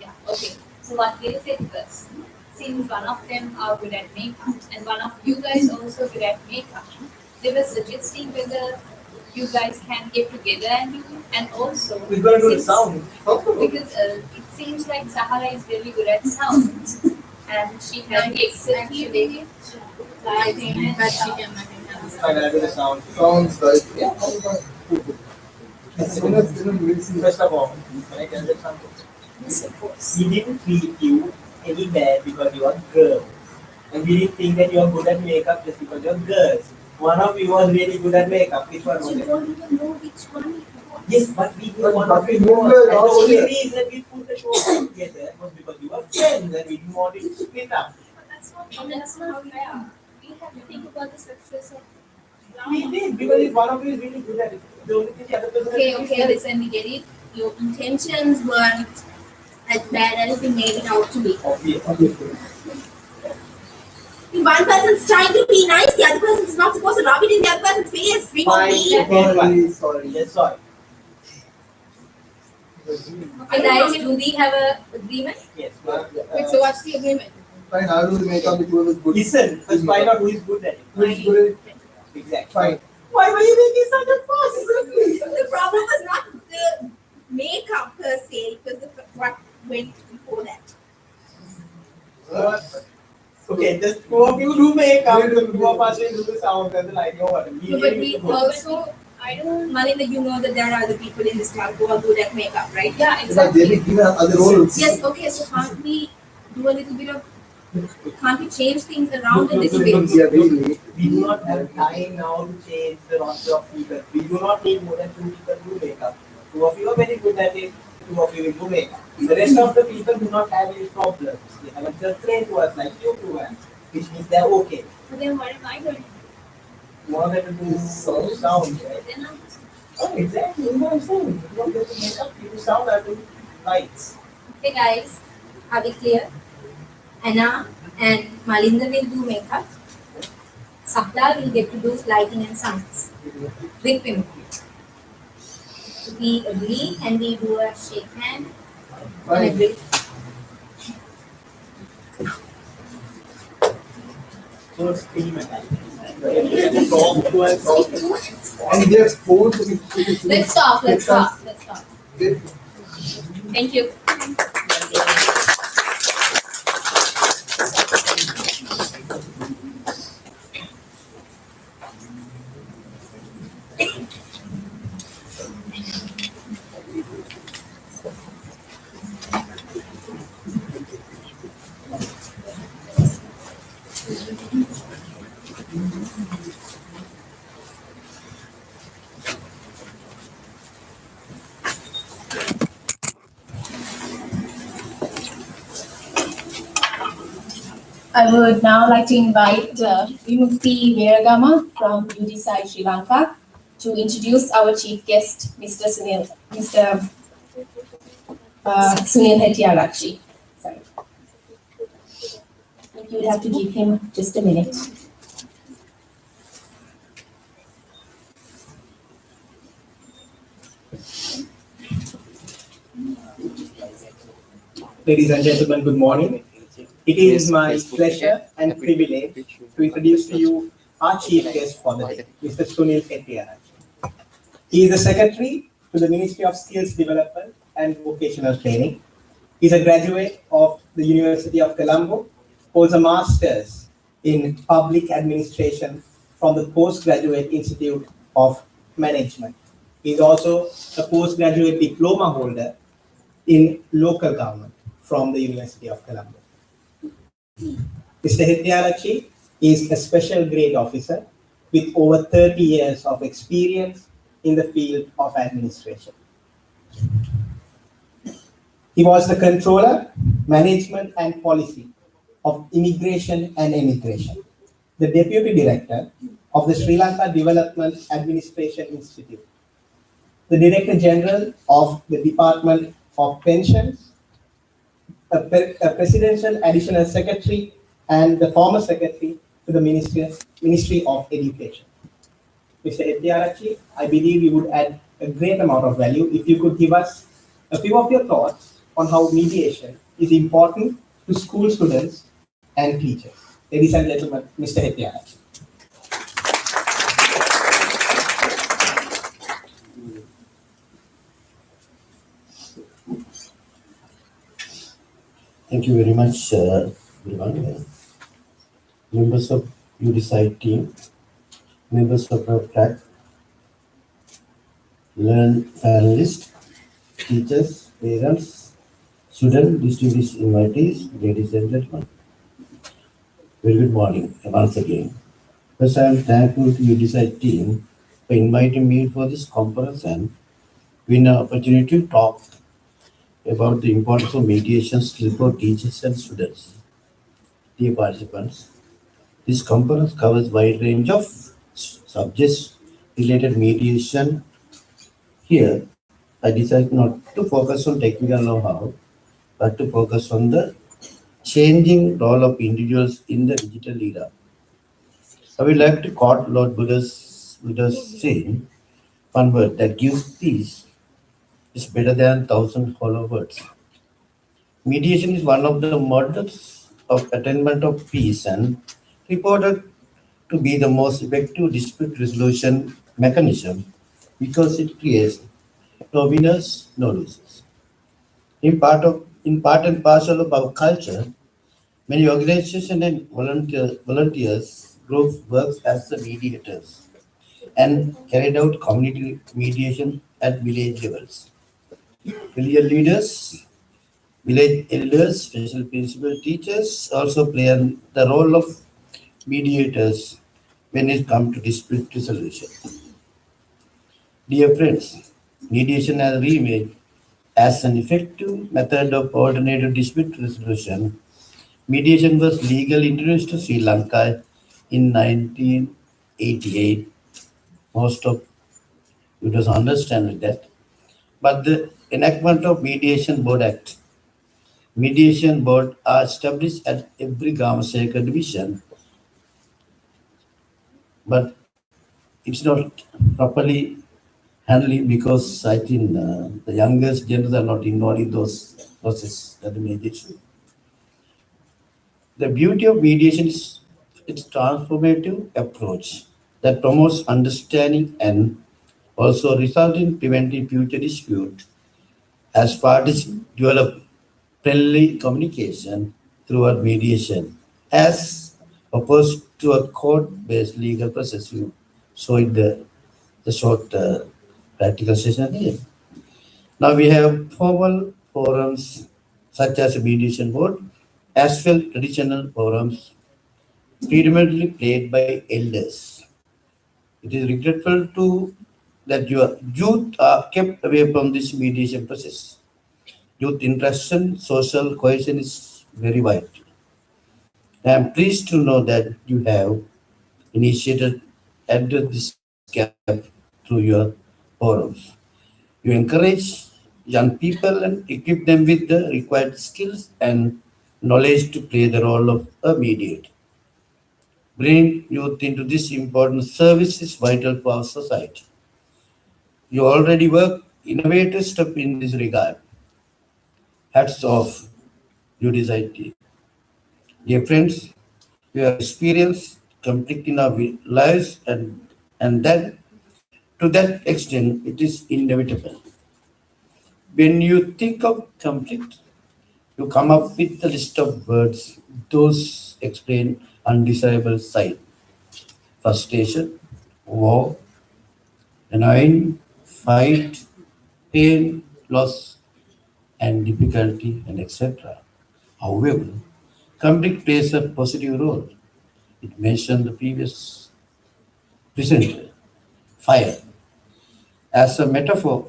Yeah, okay. So what they said was, since one of them are good at makeup and one of you guys also good at makeup, they were suggesting whether you guys can get together and do it. And also, We're going to do the since- sound. because it seems like Sahara is very good at sound and she has executed Lighting, but she can nothing else. Fine, I'll do the sound. sounds like Yeah. as soon as they don't listen. First of all, can I tell you something? Yes, of course. We didn't treat you any bad because you are girls. And we didn't think that you are good at makeup just because you are girls. One of you was really good at makeup. Which one was You it? don't even know which one. Yes, but we knew But- one but of we you knew was. the And the last only year. reason we put the show together was because you were friends and we didn't want it to split up. But that's not fair. We have to think about the success of We did because if one of you is really good at it, the only thing the other person Okay, listen, we get it. Your intentions weren't as bad as they made it out to be. Obviously. One person's trying to be nice, the other person's not supposed to rub it in the other person's face. We Fine. won't be. Okay, Sorry. Yes, sorry. Okay, guys, do we have a agreement? Yes. Wait, so what's the agreement? Fine, I'll do the makeup with whoever's good. Listen, first find out who is good at it. Who is good at it? Exactly. Fine. Why were you making such a fuss? The problem was not the makeup per se, it was what went before that. Okay, just two of you do makeup, the two of us will do the sound and the lighting or whatever. No, but we also, I don't. Malinda, you know that there are other people in this club who are good at makeup, right? Yeah, But exactly. they've been given other roles. Yes, okay, so can't we do a little bit of, can't we change things around a little bit? We are very late. We do not have time now to change the roster of people. We do not need more than two people to do makeup. Two of you are very good at it, two of you will do makeup. The rest of the people do not have any problems. They haven't complained to us like you two have, which means they're okay. But then what am I going to do? You want them to do sound, right? Then I'm Oh, exactly. You know what I'm saying? You want them to make up, you do sound, I do lights. Okay, guys, are we clear? Anna and Malinda will do makeup. Sakla will get to do lighting and sounds with him. We agree and we do a shake hand. And Fine. agree. So it's experiment. And there's phones. Let's stop, let's stop. Get Thank you. I would now like to invite Vimukti Veeragama from UDSI Sri Lanka to introduce our chief guest, Mr. Sunil Hettiarakshi. Sorry. I think you'd have to give him just a minute. Ladies and gentlemen, good morning. It is my pleasure and privilege to introduce to you our chief guest for the day, Mr. Sunil Etiaraj. He is the Secretary to the Ministry of Skills Development and Vocational Training. He is a graduate of the University of Colombo, holds a master's in public administration from the Postgraduate Institute of Management. He is also a postgraduate diploma holder in local government from the University of Colombo. Mr. Hityalachi is a special grade officer with over 30 years of experience in the field of administration. He was the controller, management and policy of immigration and emigration, the deputy director of the Sri Lanka Development Administration Institute, the director general of the Department of Pensions, a presidential additional secretary, and the former secretary to the Ministry of Education. Mr. Etiarachi, I believe you would add a great amount of value if you could give us a few of your thoughts on how mediation is important to school students and teachers. Ladies and gentlemen, Mr. Etiarachi. Thank you very much, everyone. Members of UDecide team, members of our track, learn panelists, teachers, parents, students, distinguished invitees, ladies and gentlemen. Very good morning once again. First, I am thankful to UDecide team for inviting me for this conference and giving an opportunity to talk about the importance of mediation skills for teachers and students. Dear participants, this conference covers wide range of subjects related mediation. Here, I decided not to focus on technical know-how, but to focus on the changing role of individuals in the digital era. I would like to quote Lord Buddha's saying, one word that gives peace is better than 1,000 hollow words. Mediation is one of the models of attainment of peace and reported to be the most effective dispute resolution mechanism because it creates no winners, no losers. In part and parcel of our culture, many organizations and volunteers groups work as the mediators and carried out community mediation at village levels. Village leaders, village elders, special principal teachers also play the role of mediators when it comes to dispute resolution. Dear friends, mediation has reemerged as an effective method of coordinated dispute resolution. Mediation was legally introduced to Sri Lanka in 1988. Most of you don't understand that. But the enactment of Mediation Board Act. Mediation board are established at every Grama Sekar division, but it's not properly handling because I think the youngest generation are not involved in those processes that the mediation. The beauty of mediation is its transformative approach that promotes understanding and also result in preventing future dispute as parties develop friendly communication throughout mediation as opposed to a court-based legal process. You saw in the short practical session here. Now we have formal forums such as a mediation board as well traditional forums predominantly played by elders. It is regretful to that your youth are kept away from this mediation process. Youth interaction, social cohesion is very vital. I am pleased to know that you have initiated address this gap through your forums. You encourage young people and equip them with the required skills and knowledge to play the role of a mediator. Bringing youth into this important service is vital for our society. You already work innovative step in this regard. Hats off You decide. Dear friends, we have experienced conflict in our lives, and then to that extent, it is inevitable. When you think of conflict, you come up with a list of words. Those explain undesirable side, frustration, war, annoying, fight, pain, loss, and difficulty, and etc. However, conflict plays a positive role. It mentioned the previous presenter, fire, as a metaphor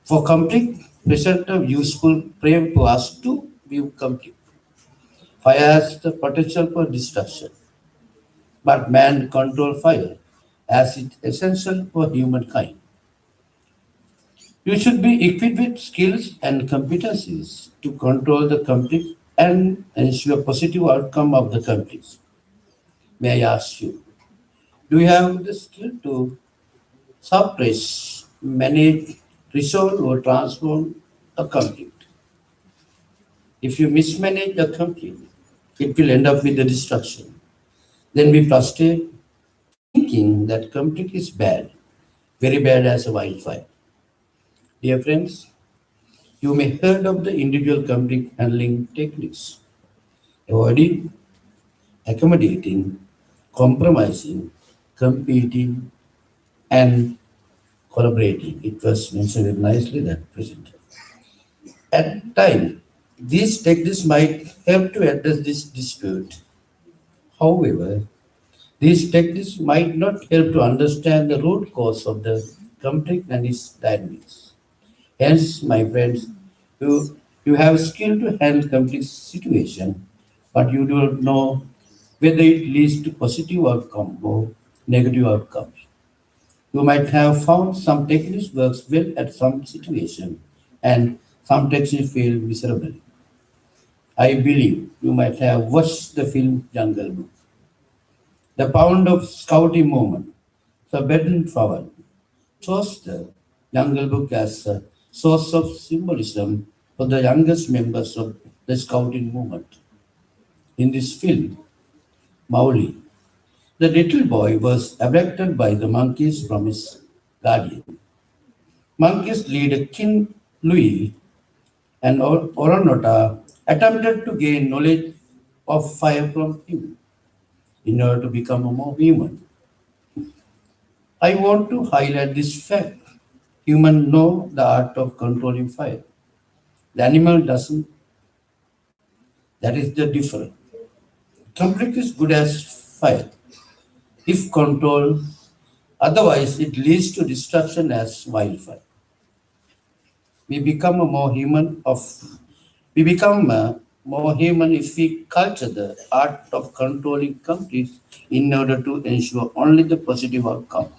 for conflict, present a useful frame to us to view conflict. Fire has the potential for destruction, but man control fire as it essential for humankind. You should be equipped with skills and competencies to control the conflict and ensure positive outcome of the conflicts. May I ask you, do you have the skill to suppress, manage, resolve, or transform a conflict? If you mismanage a conflict, it will end up with the destruction. Then we frustrate, thinking that conflict is bad, very bad as a wildfire. Dear friends, you may heard of the individual conflict handling techniques: avoiding, accommodating, compromising, competing, and collaborating. It was mentioned very nicely that present. At times, these techniques might help to address this dispute. However, these techniques might not help to understand the root cause of the conflict and its dynamics. Hence, my friends, you have skill to handle conflict situation, but you do not know whether it leads to positive outcome or negative outcomes. You might have found some techniques works well at some situation and some techniques fail miserably. I believe you might have watched the film Jungle Book. The pound of scouting movement, the Bedouin Forward, chose the Jungle Book as a source of symbolism for the youngest members of the scouting movement. In this film, Mowgli, the little boy was abducted by the monkeys from his guardian. Monkeys leader King Louis and Oronota attempted to gain knowledge of fire from him in order to become a more human. I want to highlight this fact. Humans know the art of controlling fire. The animal doesn't. That is the difference. Conflict is good as fire if controlled. Otherwise, it leads to destruction as wildfire. We become a more human of. We become more human if we culture the art of controlling conflicts in order to ensure only the positive outcome.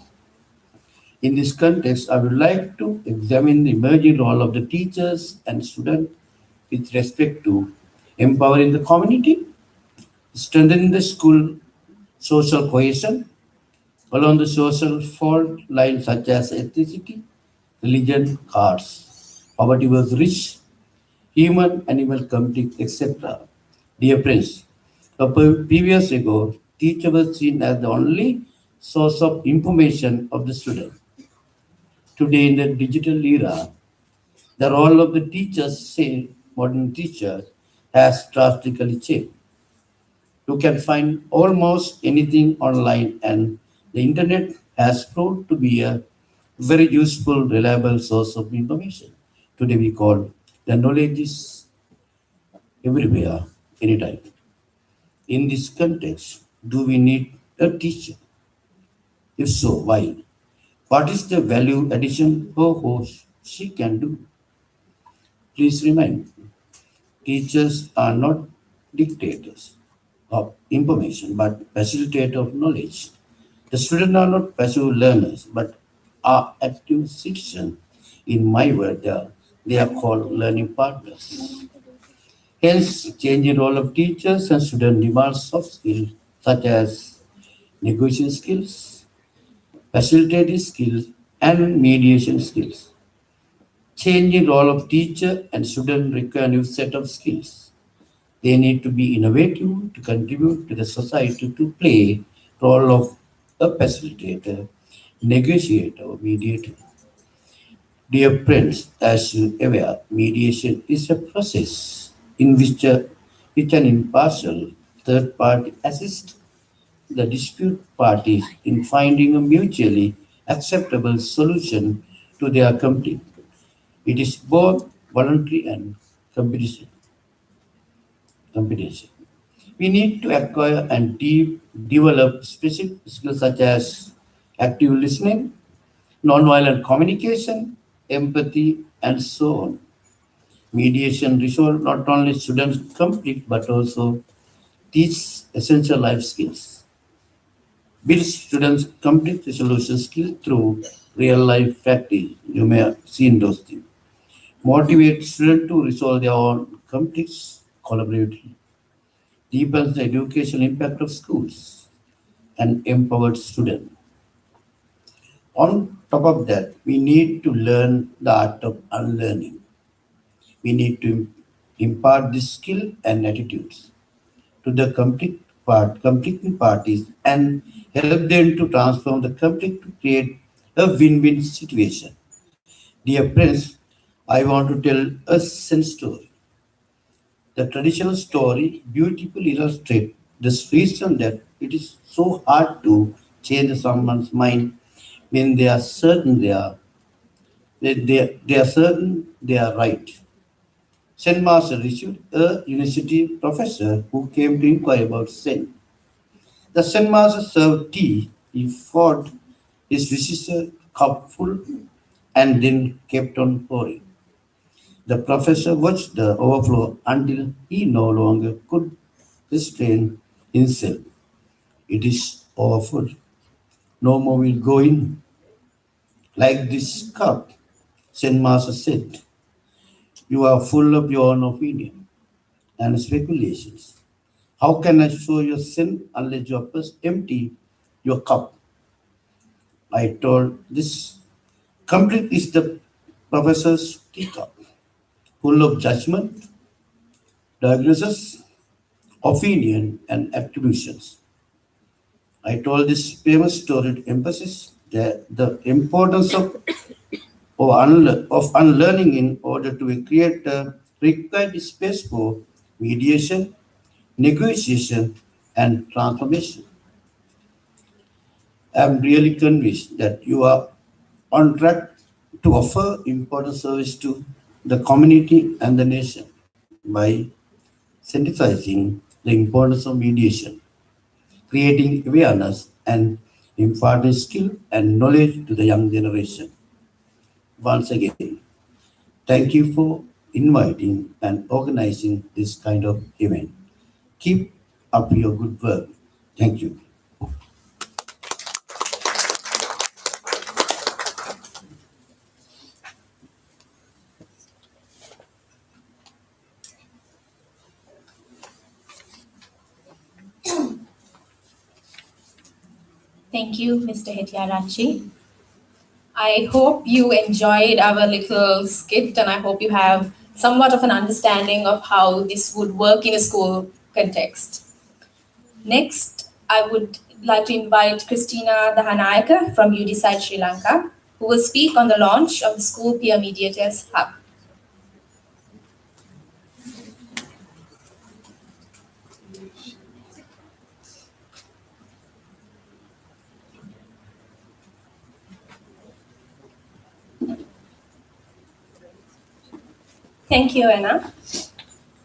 In this context, I would like to examine the emerging role of the teachers and students with respect to empowering the community, strengthening the school social cohesion along the social fault lines such as ethnicity, religion, caste, poverty was rich, human animal conflict, etc. Dear friends, a few years ago, teacher was seen as the only source of information of the student. Today, in the digital era, the role of the teachers, say modern teacher, has drastically changed. You can find almost anything online, and the internet has proved to be a very useful, reliable source of information. Today, we call the knowledge is everywhere, anytime. In this context, do we need a teacher? If so, why? What is the value addition her or she can do? Please remind, teachers are not dictators of information but facilitators of knowledge. The students are not passive learners but are active citizens. In my word, they are called learning partners. Hence, changing role of teachers and students demands soft skills such as negotiation skills, facilitative skills, and mediation skills. Changing role of teacher and student require a new set of skills. They need to be innovative to contribute to the society to play role of a facilitator, negotiator, or mediator. Dear friends, as you are aware, mediation is a process in which an impartial third party assists the dispute parties in finding a mutually acceptable solution to their conflict. It is both voluntary and competition. competition. We need to acquire and develop specific skills such as active listening, nonviolent communication, empathy, and so on. Mediation resolve not only students' conflict but also teach essential life skills. Build students' conflict resolution skills through real life practice. You may have seen those things. Motivate students to resolve their own conflicts collaboratively. Deepens the educational impact of schools and empowered students. On top of that, we need to learn the art of unlearning. We need to impart this skill and attitudes to the conflicting parties and help them to transform the conflict to create a win-win situation. Dear friends, I want to tell a sense story. The traditional story beautifully illustrates this reason that it is so hard to change someone's mind when they are certain they are right. Zen Master received a university professor who came to inquire about Zen. The Zen Master served tea. He fought his visitor cupful and then kept on pouring. The professor watched the overflow until he no longer could restrain himself. It is overfull. No more will go in. Like this cup, Zen Master said, you are full of your own opinion and speculations. How can I show your sin unless you first empty your cup? I told this complete is the professor's teacup, full of judgment, diagnosis, opinion, and attributions. I told this famous story to emphasize the importance of unlearning in order to create a required space for mediation, negotiation, and transformation. I'm really convinced that you are on track to offer important service to the community and the nation by synthesizing the importance of mediation, creating awareness, and imparting skill and knowledge to the young generation. Once again, thank you for inviting and organizing this kind of event. Keep up your good work. Thank you. Thank you, Mr. Hettiarachi. I hope you enjoyed our little skit and I hope you have somewhat of an understanding of how this would work in a school context. Next, I would like to invite Christina Dahanayaka from UDSide Sri Lanka, who will speak on the launch of the School Peer Mediators Hub. Thank you, Anna.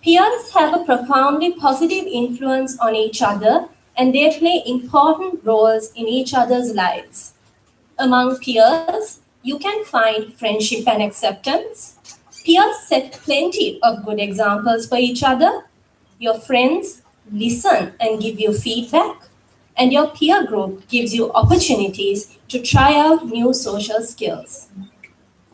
Peers have a profoundly positive influence on each other and they play important roles in each other's lives. Among peers, you can find friendship and acceptance. Peers set plenty of good examples for each other. Your friends listen and give you feedback, and your peer group gives you opportunities to try out new social skills.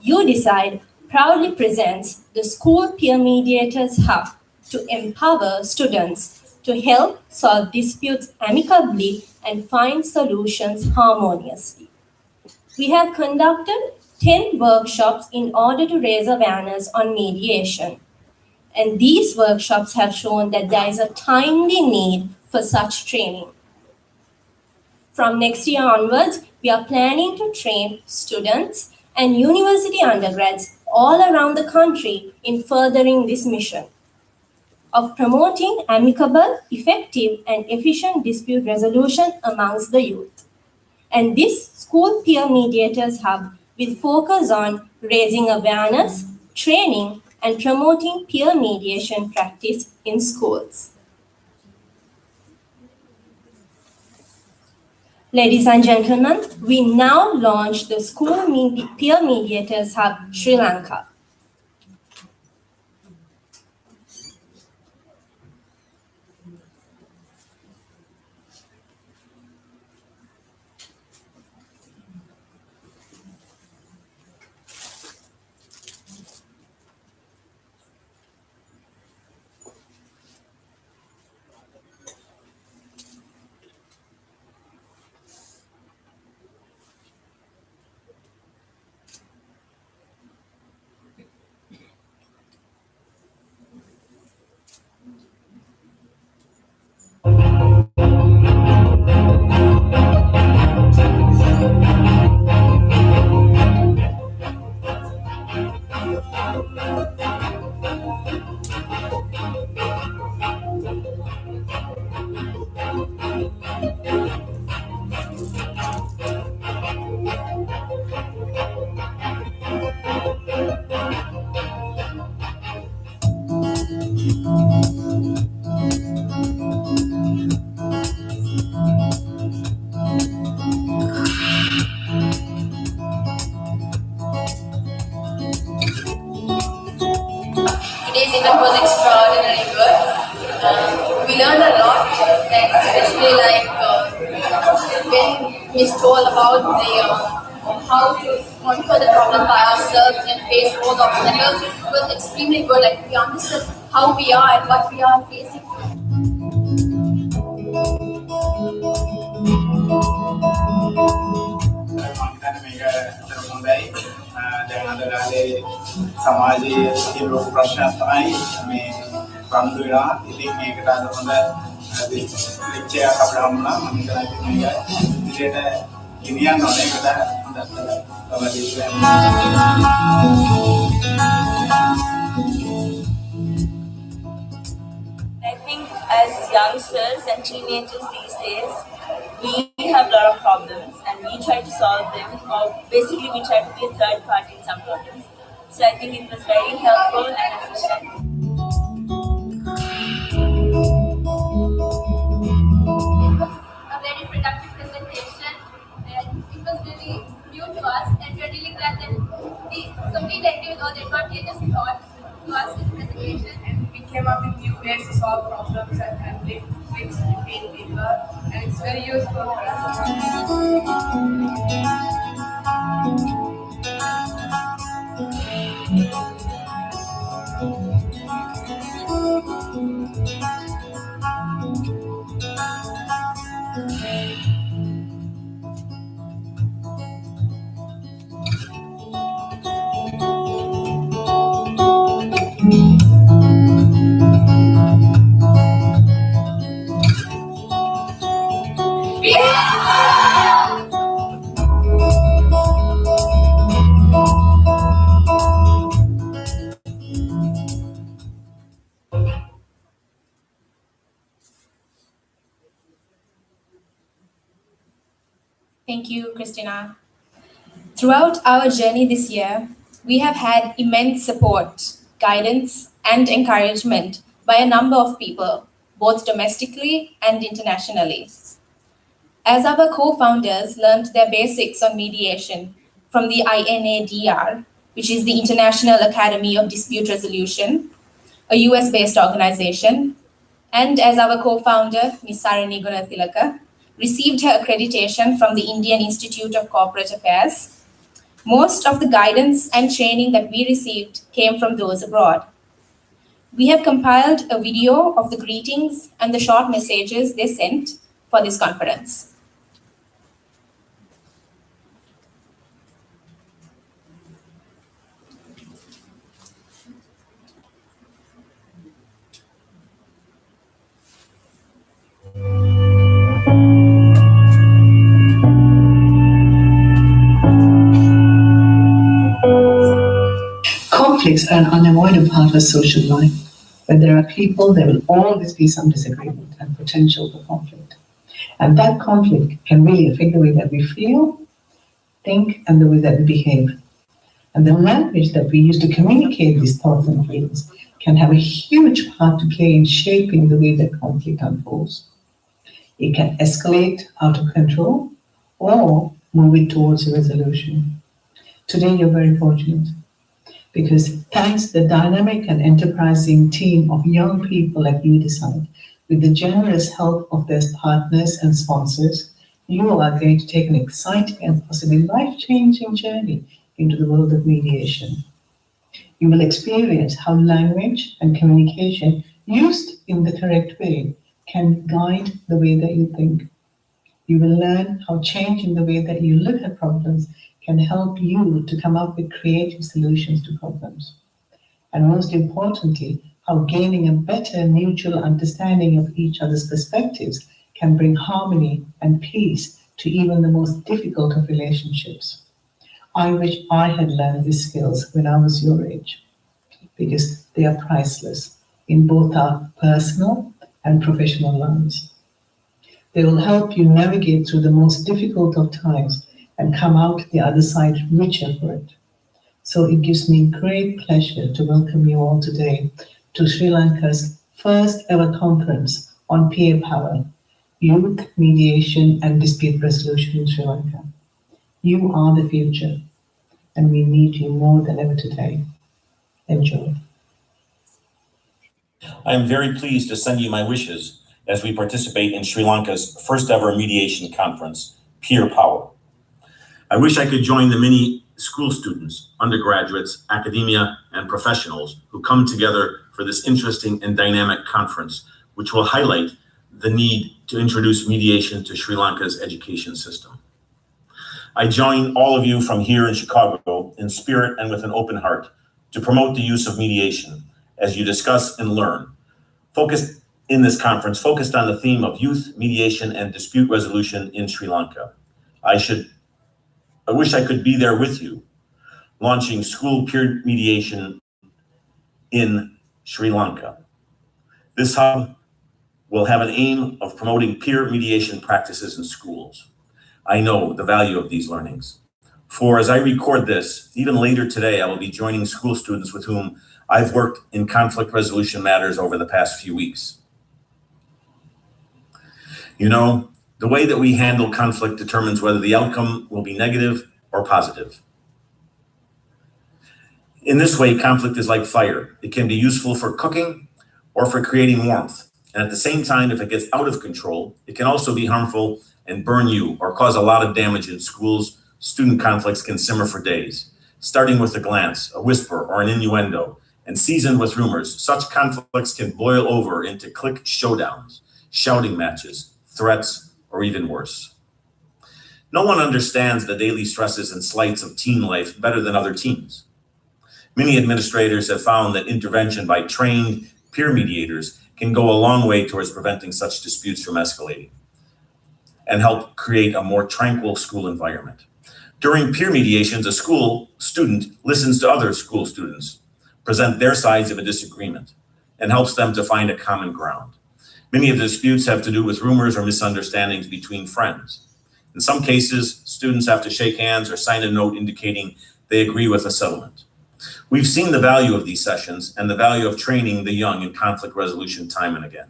You Decide proudly presents the School Peer Mediators Hub to empower students to help solve disputes amicably and find solutions harmoniously. We have conducted 10 workshops in order to raise awareness on mediation. And these workshops have shown that there is a timely need for such training. From next year onwards, we are planning to train students and university undergrads all around the country in furthering this mission of promoting amicable, effective, and efficient dispute resolution amongst the youth. And this School Peer Mediators Hub will focus on raising awareness, training, and promoting peer mediation practice in schools. Ladies and gentlemen, we now launch the Peer Mediators Hub Sri Lanka. Today's event was extraordinarily good. We learned a lot, especially when Miss told about how to conquer the problem by ourselves and face all the obstacles. It was extremely good. Like we understood how we are and what we are facing. දැන් අද කාලේ සමාජයේ තියෙන ලොකු ප්‍රශ්නයක් තමයි මේ රණ්ඩු වෙනවා. ඉතින් මේකට අද හොඳ ලෙක්චර් එකක් අපිට හම්බුණා. මම හිතනවා ඉතින් මේක ඉදිරියට ගෙනියන්න ඕනේ. ඒකට හොඳට I think as youngsters and teenagers these days, we have a lot of problems and we try to solve them, or basically we try to be a third party in some problems. So I think it was very helpful and efficient. A very productive presentation, and it was really new to us, and we're really glad that we completely agree with all the advantages taught to us in the presentation. And we came up with new ways to solve problems and conflict between people, and it's very useful for us. Thank you, Christina. Throughout our journey this year, we have had immense support, guidance, and encouragement by a number of people, both domestically and internationally. As our co-founders learned their basics on mediation from the INADR, which is the International Academy of Dispute Resolution, a US-based organization, and as our co-founder, Ms. Sarini Gunathilaka, received her accreditation from the Indian Institute of Corporate Affairs, most of the guidance and training that we received came from those abroad. We have compiled a video of the greetings and the short messages they sent for this conference. conflicts are an unavoidable part of social life. Where there are people, there will always be some disagreement and potential for conflict. And that conflict can really affect the way that we feel, think, and the way that we behave. And the language that we use to communicate these thoughts and feelings can have a huge part to play in shaping the way that conflict unfolds. It can escalate out of control or move it towards a resolution. Today, you're very fortunate because thanks to the dynamic and enterprising team of young people like you decide, with the generous help of their partners and sponsors, you are going to take an exciting and possibly life-changing journey into the world of mediation. You will experience how language and communication used in the correct way can guide the way that you think. You will learn how changing the way that you look at problems can help you to come up with creative solutions to problems. And most importantly, how gaining a better mutual understanding of each other's perspectives can bring harmony and peace to even the most difficult of relationships. I wish I had learned these skills when I was your age, because they are priceless in both our personal and professional lives. They will help you navigate through the most difficult of times and come out the other side richer for it. So it gives me great pleasure to welcome you all today to Sri Lanka's first ever conference on peer power, youth mediation and dispute resolution in Sri Lanka. You are the future, and we need you more than ever today. Enjoy. I am very pleased to send you my wishes as we participate in Sri Lanka's first ever mediation conference, Peer Power. I wish I could join the many school students, undergraduates, academia, and professionals who come together for this interesting and dynamic conference, which will highlight the need to introduce mediation to Sri Lanka's education system. I join all of you from here in Chicago in spirit and with an open heart to promote the use of mediation as you discuss and learn. Focused in this conference, focused on the theme of youth mediation and dispute resolution in Sri Lanka. I wish I could be there with you, launching school peer mediation in Sri Lanka. This hub will have an aim of promoting peer mediation practices in schools. I know the value of these learnings. For as I record this, even later today, I will be joining school students with whom I've worked in conflict resolution matters over the past few weeks. You know, the way that we handle conflict determines whether the outcome will be negative or positive. In this way, conflict is like fire. It can be useful for cooking or for creating warmth. And at the same time, if it gets out of control, it can also be harmful and burn you or cause a lot of damage in schools. Student conflicts can simmer for days, starting with a glance, a whisper, or an innuendo, and seasoned with rumors. Such conflicts can boil over into clique showdowns, shouting matches, threats, or even worse. No one understands the daily stresses and slights of teen life better than other teens. Many administrators have found that intervention by trained peer mediators can go a long way towards preventing such disputes from escalating and help create a more tranquil school environment. During peer mediations, a school student listens to other school students present their sides of a disagreement and helps them to find a common ground. Many of the disputes have to do with rumors or misunderstandings between friends. In some cases, students have to shake hands or sign a note indicating they agree with a settlement. We've seen the value of these sessions and the value of training the young in conflict resolution time and again.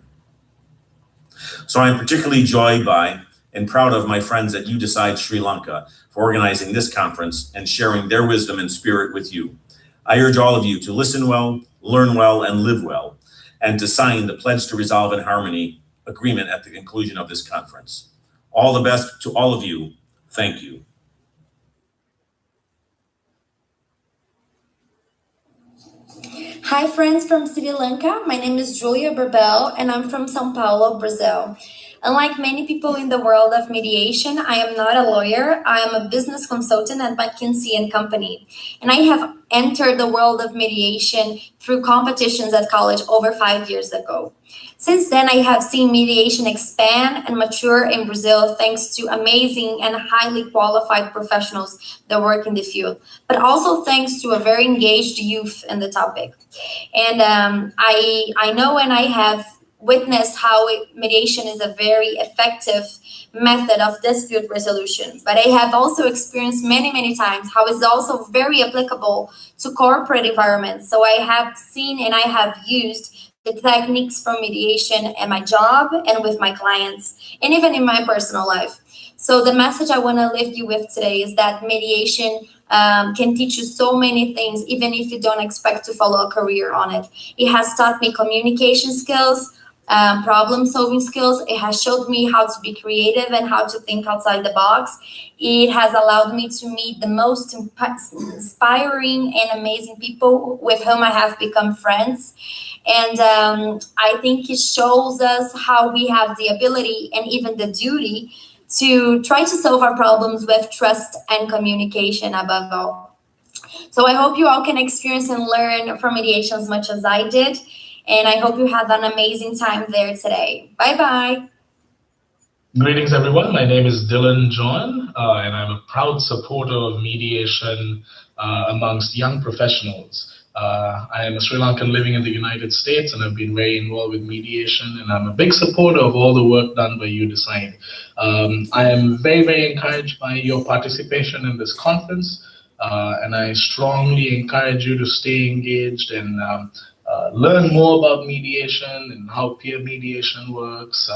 So I'm particularly joyed by and proud of my friends at You Decide Sri Lanka for organizing this conference and sharing their wisdom and spirit with you. I urge all of you to listen well, learn well, and live well, and to sign the Pledge to Resolve in Harmony agreement at the conclusion of this conference. All the best to all of you. Thank you. Hi friends from Sri Lanka, my name is Julia Berbel and I'm from São Paulo, Brazil. Unlike many people in the world of mediation, I am not a lawyer. I am a business consultant at McKinsey & Company. And I have entered the world of mediation through competitions at college over 5 years ago. Since then, I have seen mediation expand and mature in Brazil thanks to amazing and highly qualified professionals that work in the field, but also thanks to a very engaged youth in the topic. And I know and I have witnessed how mediation is a very effective method of dispute resolution. But I have also experienced many times how it's also very applicable to corporate environments. So I have seen and I have used the techniques from mediation in my job and with my clients, and even in my personal life. So the message I want to leave you with today is that mediation can teach you so many things, even if you don't expect to follow a career on it. It has taught me communication skills, problem solving skills. It has showed me how to be creative and how to think outside the box. It has allowed me to meet the most inspiring and amazing people with whom I have become friends. And I think it shows us how we have the ability and even the duty to try to solve our problems with trust and communication above all. So I hope you all can experience and learn from mediation as much as I did. And I hope you have an amazing time there today. Bye-bye. Greetings, everyone. My name is Dylan John, and I'm a proud supporter of mediation amongst young professionals. I am a Sri Lankan living in the United States, and I've been very involved with mediation, and I'm a big supporter of all the work done by UDecide. I am very encouraged by your participation in this conference, and I strongly encourage you to stay engaged and learn more about mediation and how peer mediation works,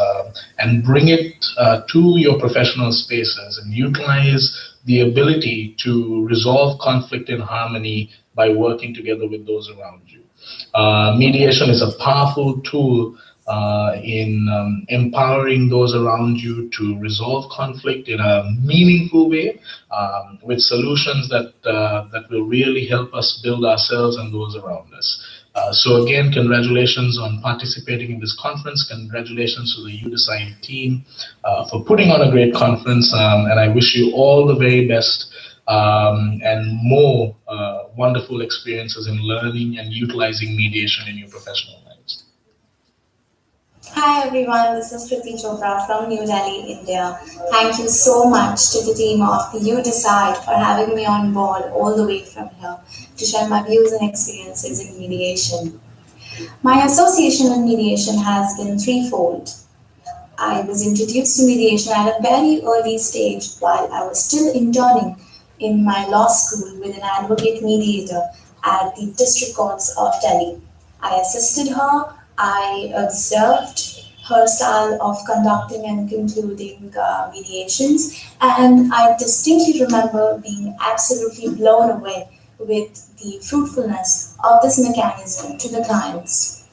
and bring it to your professional spaces and utilize the ability to resolve conflict in harmony by working together with those around you. Mediation is a powerful tool in empowering those around you to resolve conflict in a meaningful way, with solutions that will really help us build ourselves and those around us. So again, congratulations on participating in this conference. Congratulations to the UDecide team for putting on a great conference, and I wish you all the very best and more wonderful experiences in learning and utilizing mediation in your professional lives. Hi everyone, this is Kriti Chopra from New Delhi, India. Thank you so much to the team of UDecide for having me on board all the way from here to share my views and experiences in mediation. My association with mediation has been threefold. I was introduced to mediation at a very early stage while I was still interning in my law school with an advocate mediator at the district courts of Delhi. I assisted her, I observed her style of conducting and concluding mediations, and I distinctly remember being absolutely blown away with the fruitfulness of this mechanism to the clients.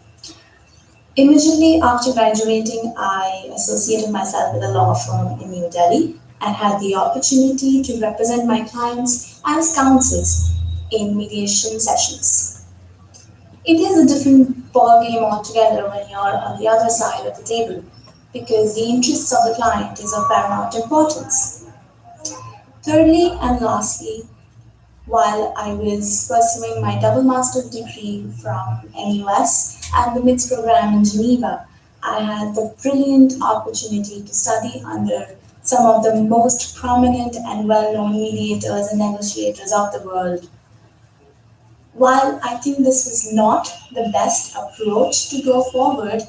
Immediately after graduating, I associated myself with a law firm in New Delhi and had the opportunity to represent my clients as counsels in mediation sessions. It is a different ballgame altogether when you're on the other side of the table because the interests of the client is of paramount importance. Thirdly and lastly, while I was pursuing my double master's degree from NUS and the MITS program in Geneva, I had the brilliant opportunity to study under some of the most prominent and well-known mediators and negotiators of the world. While I think this was not the best approach to go forward,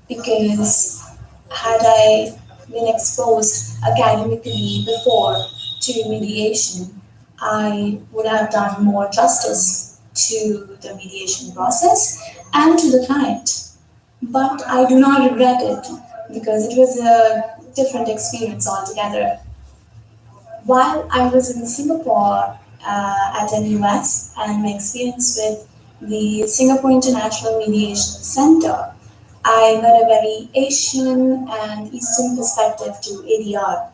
because had I been exposed academically before to mediation, I would have done more justice to the mediation process and to the client. But I do not regret it because it was a different experience altogether. While I was in Singapore at NUS and my experience with the Singapore International Mediation Center, I got a very Asian and Eastern perspective to ADR.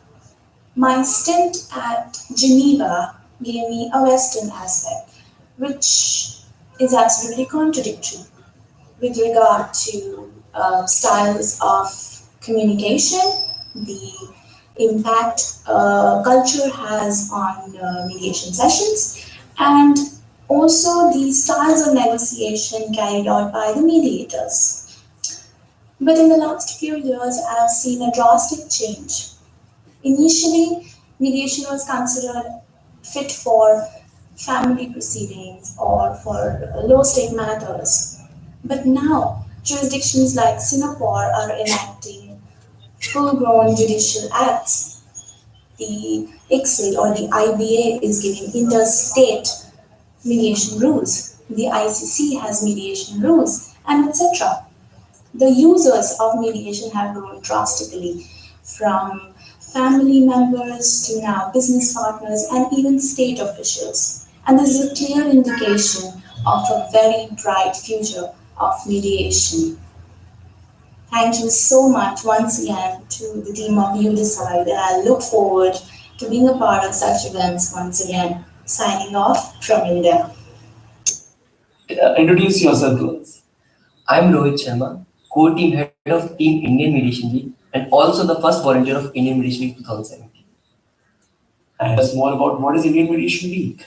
My stint at Geneva gave me a Western aspect, which is absolutely contradictory with regard to styles of communication, the impact culture has on mediation sessions, and also the styles of negotiation carried out by the mediators. But in the last few years, I have seen a drastic change. Initially, mediation was considered fit for family proceedings or for low stake matters. But now, jurisdictions like Singapore are enacting full grown judicial acts. The ICSID or the IBA is giving interstate mediation rules. The ICC has mediation rules, and etc. The users of mediation have grown drastically from family members to now business partners and even state officials. And this is a clear indication of a very bright future of mediation. Thank you so much once again to the team of You Decide, and I look forward to being a part of such events once again. Signing off from India. Introduce yourself to us. I'm Rohit Sharma, core team head of Team Indian Mediation Week and also the first volunteer of Indian Mediation Week 2017. And us more about what is Indian Mediation Week.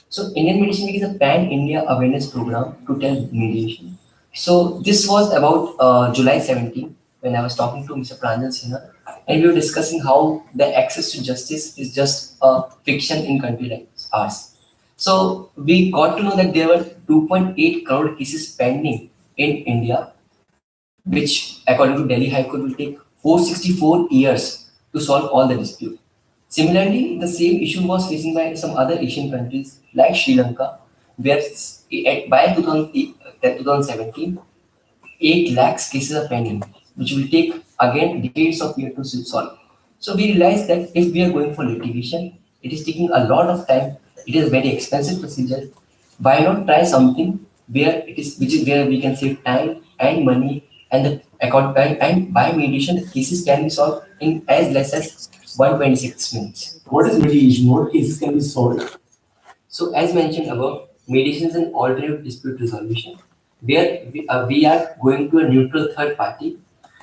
So Indian Mediation Week is a pan-India awareness program to tell mediation. So this was about July 17 when I was talking to Mr. Pranjal Sinha and we were discussing how the access to justice is just a fiction in country like ours. So we got to know that there were 2.8 crore cases pending in India, which according to Delhi High Court will take 464 years to solve all the dispute. Similarly, the same issue was facing by some other Asian countries like Sri Lanka, where by 2017, 8 lakhs cases are pending, which will take again decades of years to solve. So we realized that if we are going for litigation, it is taking a lot of time. It is a very expensive procedure. Why not try something where it is, which is where we can save time and money, and and by mediation, the cases can be solved in as less as 126 minutes. What is mediation? What cases can be solved? So, as mentioned above, mediation is an alternative dispute resolution where we are going to a neutral third party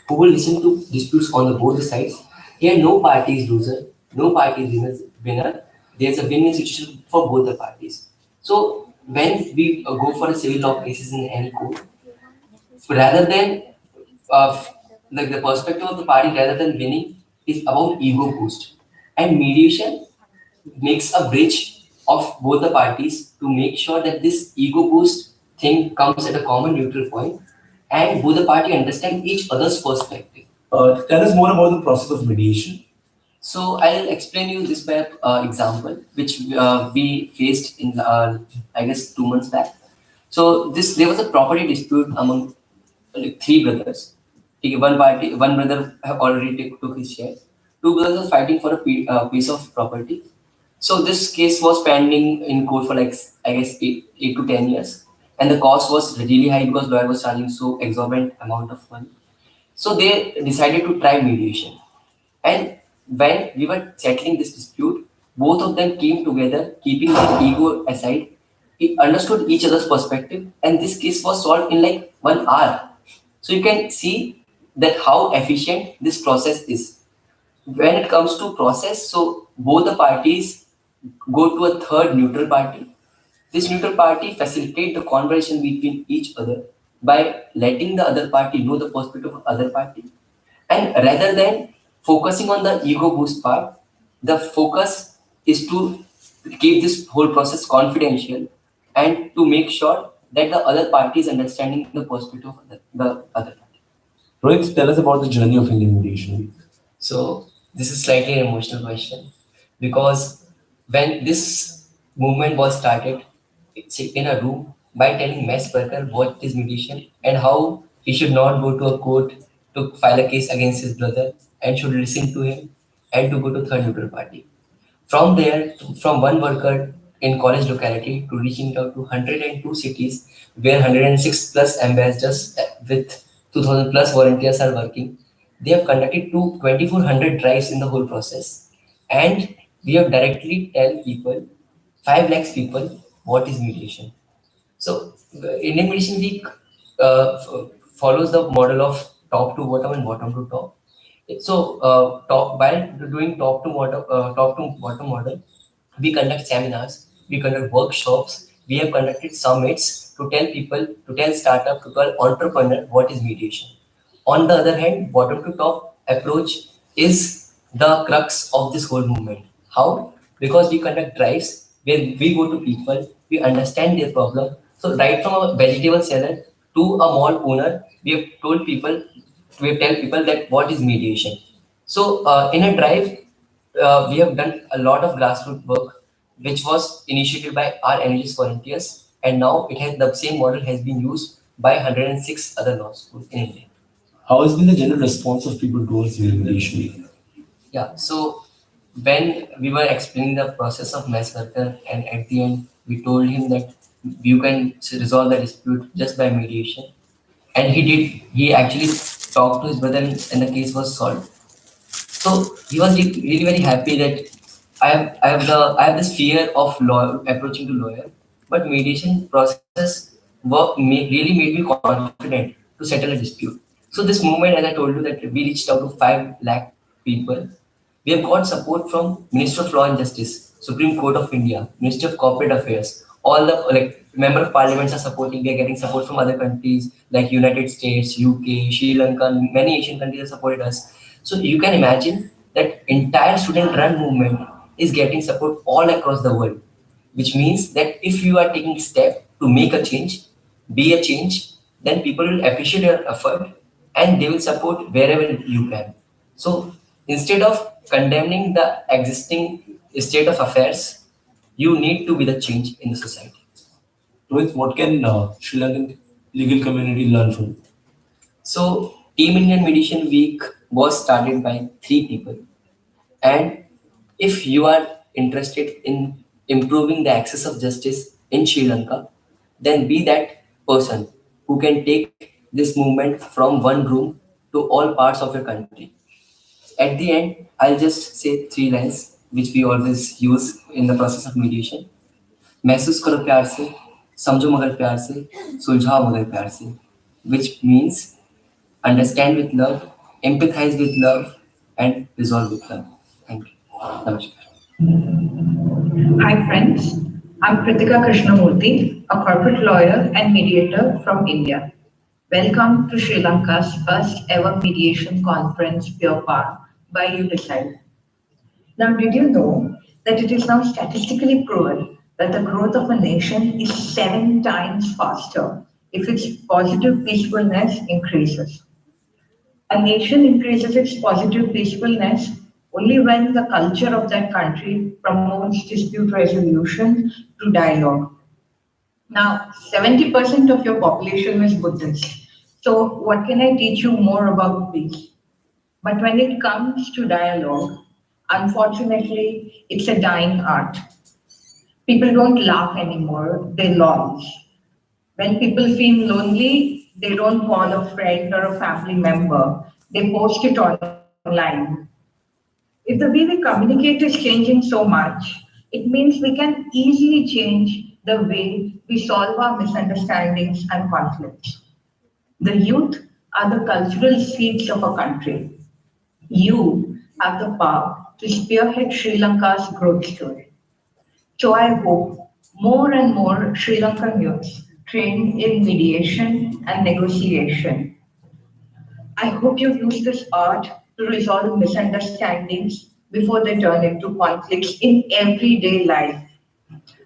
who will listen to disputes on the both the sides. Here, no party is loser, no party is winner. There's a win-win situation for both the parties. So, when we go for a civil law cases in any court, rather than like the perspective of the party rather than winning is about ego boost, and mediation makes a bridge of both the parties to make sure that this ego boost thing comes at a common neutral point and both the party understand each other's perspective. Tell us more about the process of mediation. So I'll explain you this by example, which we faced in I guess 2 months back. So there was a property dispute among like 3 brothers. Okay, one brother have already took his share. 2 brothers are fighting for a piece of property. So this case was pending in court for like I guess 8 to 10 years, and the cost was really high because lawyer was charging so exorbitant amount of money. So they decided to try mediation. And when we were settling this dispute, both of them came together, keeping their ego aside, understood each other's perspective, and this case was solved in like 1 hour. So you can see that how efficient this process is. When it comes to process, so both the parties go to a third neutral party. This neutral party facilitate the conversation between each other by letting the other party know the perspective of other party. And rather than focusing on the ego boost part, the focus is to keep this whole process confidential and to make sure that the other party is understanding the perspective of the other party. Rohit, tell us about the journey of Indian Mediation Week. So this is slightly an emotional question because when this movement was started in a room by telling Max Burger what is mediation and how he should not go to a court to file a case against his brother and should listen to him and to go to third neutral party. From there, from one worker in college locality to reaching out to 102 cities where 106 plus ambassadors with 2000 plus volunteers are working, they have conducted 2400 drives in the whole process. And we have directly tell people, 5 lakhs people, what is mediation. So Indian Mediation Week follows the model of top to bottom and bottom to top. So, while doing top to bottom model, we conduct seminars, we conduct workshops, we have conducted summits to tell people, to tell startup, to tell entrepreneur what is mediation. On the other hand, bottom to top approach is the crux of this whole movement. How? Because we conduct drives where we go to people, we understand their problem. So right from a vegetable seller to a mall owner, we have told people, we have tell people that what is mediation. So in a drive, we have done a lot of grassroots work, which was initiated by our NHS volunteers, and now it has the same model has been used by 106 other law schools in India. How has been the general response of people towards mediation? Yeah, so when we were explaining the process of mass worker, and at the end we told him that you can resolve the dispute just by mediation, and he did. He actually talked to his brother, and the case was solved. So he was really very happy that I have this fear of law approaching to lawyer, but mediation process really made me confident to settle a dispute. So this movement, as I told you, that we reached out to 5 lakh people. We have got support from Minister of Law and Justice, Supreme Court of India, Ministry of Corporate Affairs. All the member of parliaments are supporting. We are getting support from other countries like United States, UK, Sri Lanka. Many Asian countries have supported us. So you can imagine that entire student run movement is getting support all across the world, which means that if you are taking step to make a change, be a change, then people will appreciate your effort and they will support wherever you can. So instead of condemning the existing state of affairs, you need to be the change in the society. Rohit, what can Sri Lankan legal community learn from? So, Team Indian Mediation Week was started by 3 people. And if you are interested in improving the access of justice in Sri Lanka, then be that person who can take this movement from one room to all parts of your country. At the end, I'll just say 3 lines which we always use in the process of mediation. महसूस करो प्यार से, समझो मगर प्यार से, सुलझाओ मगर प्यार से, which means understand with love, empathize with love, and resolve with love. Thank you. Namaskar. Hi friends, I'm Kritika Krishnamurthy, a corporate lawyer and mediator from India. Welcome to Sri Lanka's first ever mediation conference, Pure Power, by You Decide. Now, did you know that it is now statistically proven that the growth of a nation is 7 times faster if its positive peacefulness increases? A nation increases its positive peacefulness only when the culture of that country promotes dispute resolution through dialogue. Now, 70% of your population is Buddhist. So, what can I teach you more about peace? But when it comes to dialogue, unfortunately, it's a dying art. People don't laugh anymore, they launch. When people feel lonely, they don't call a friend or a family member, they post it online. If the way we communicate is changing so much, it means we can easily change the way we solve our misunderstandings and conflicts. The youth are the cultural seeds of a country. You have the power to spearhead Sri Lanka's growth story. So I hope more and more Sri Lankan youths train in mediation and negotiation. I hope you use this art to resolve misunderstandings before they turn into conflicts in everyday life.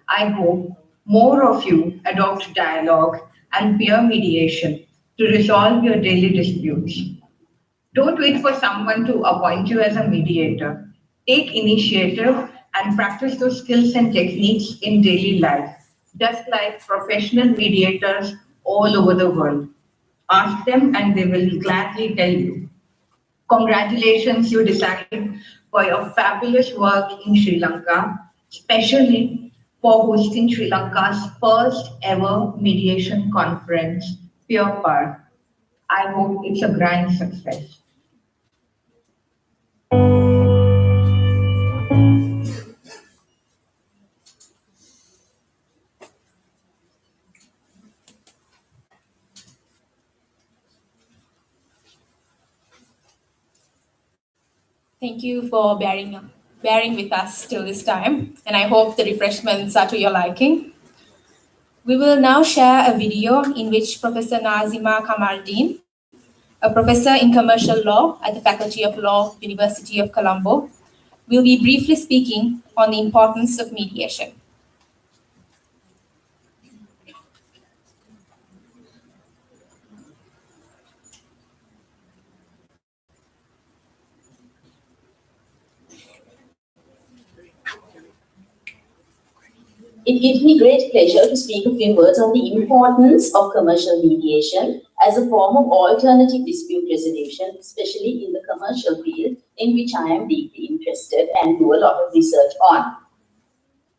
I hope more of you adopt dialogue and peer mediation to resolve your daily disputes. Don't wait for someone to appoint you as a mediator. Take initiative and practice those skills and techniques in daily life, just like professional mediators all over the world. Ask them and they will gladly tell you. Congratulations, you decided for your fabulous work in Sri Lanka, especially for hosting Sri Lanka's first ever mediation conference, Pure Par. I hope it's a grand success. Thank you for bearing with us till this time, and I hope the refreshments are to your liking. We will now share a video in which Professor Nazima Kamaldeen a professor in commercial law at the Faculty of Law, University of Colombo, will be briefly speaking on the importance of mediation. It gives me great pleasure to speak a few words on the importance of commercial mediation as a form of alternative dispute resolution, especially in the commercial field, in which I am deeply interested and do a lot of research on.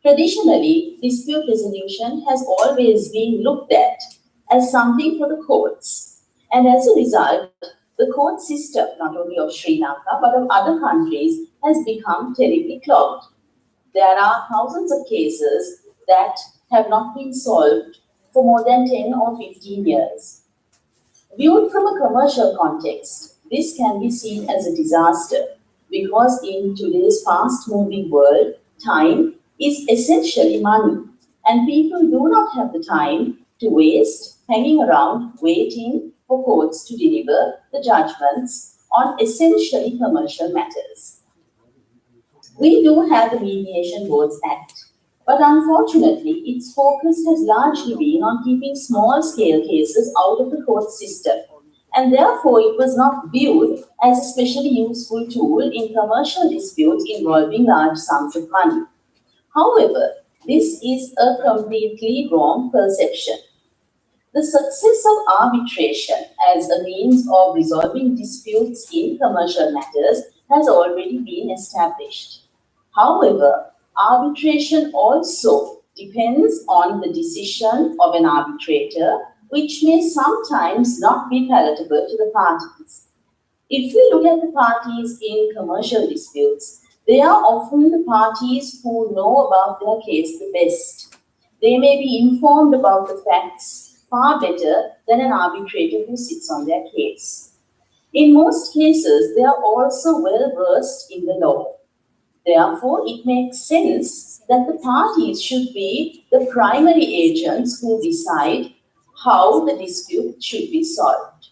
Traditionally, dispute resolution has always been looked at as something for the courts. And as a result, the court system, not only of Sri Lanka, but of other countries, has become terribly clogged. There are thousands of cases that have not been solved for more than 10 or 15 years. Viewed from a commercial context, this can be seen as a disaster because in today's fast-moving world, time is essentially money, and people do not have the time to waste hanging around waiting for courts to deliver the judgments on essentially commercial matters. We do have the Mediation Boards Act, but unfortunately, its focus has largely been on keeping small-scale cases out of the court system, and therefore it was not viewed as a especially useful tool in commercial disputes involving large sums of money. However, this is a completely wrong perception. The success of arbitration as a means of resolving disputes in commercial matters has already been established. However, arbitration also depends on the decision of an arbitrator, which may sometimes not be palatable to the parties. If we look at the parties in commercial disputes, they are often the parties who know about their case the best. They may be informed about the facts far better than an arbitrator who sits on their case. In most cases, they are also well versed in the law. Therefore, it makes sense that the parties should be the primary agents who decide how the dispute should be solved.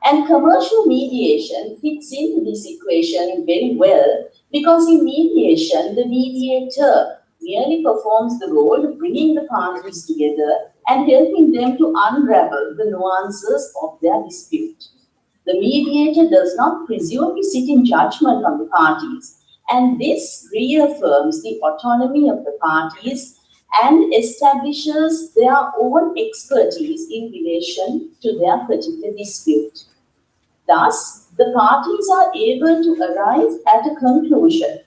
And commercial mediation fits into this equation very well because in mediation, the mediator merely performs the role of bringing the parties together and helping them to unravel the nuances of their dispute. The mediator does not presume to sit in judgment on the parties, and this reaffirms the autonomy of the parties and establishes their own expertise in relation to their particular dispute. Thus, the parties are able to arrive at a conclusion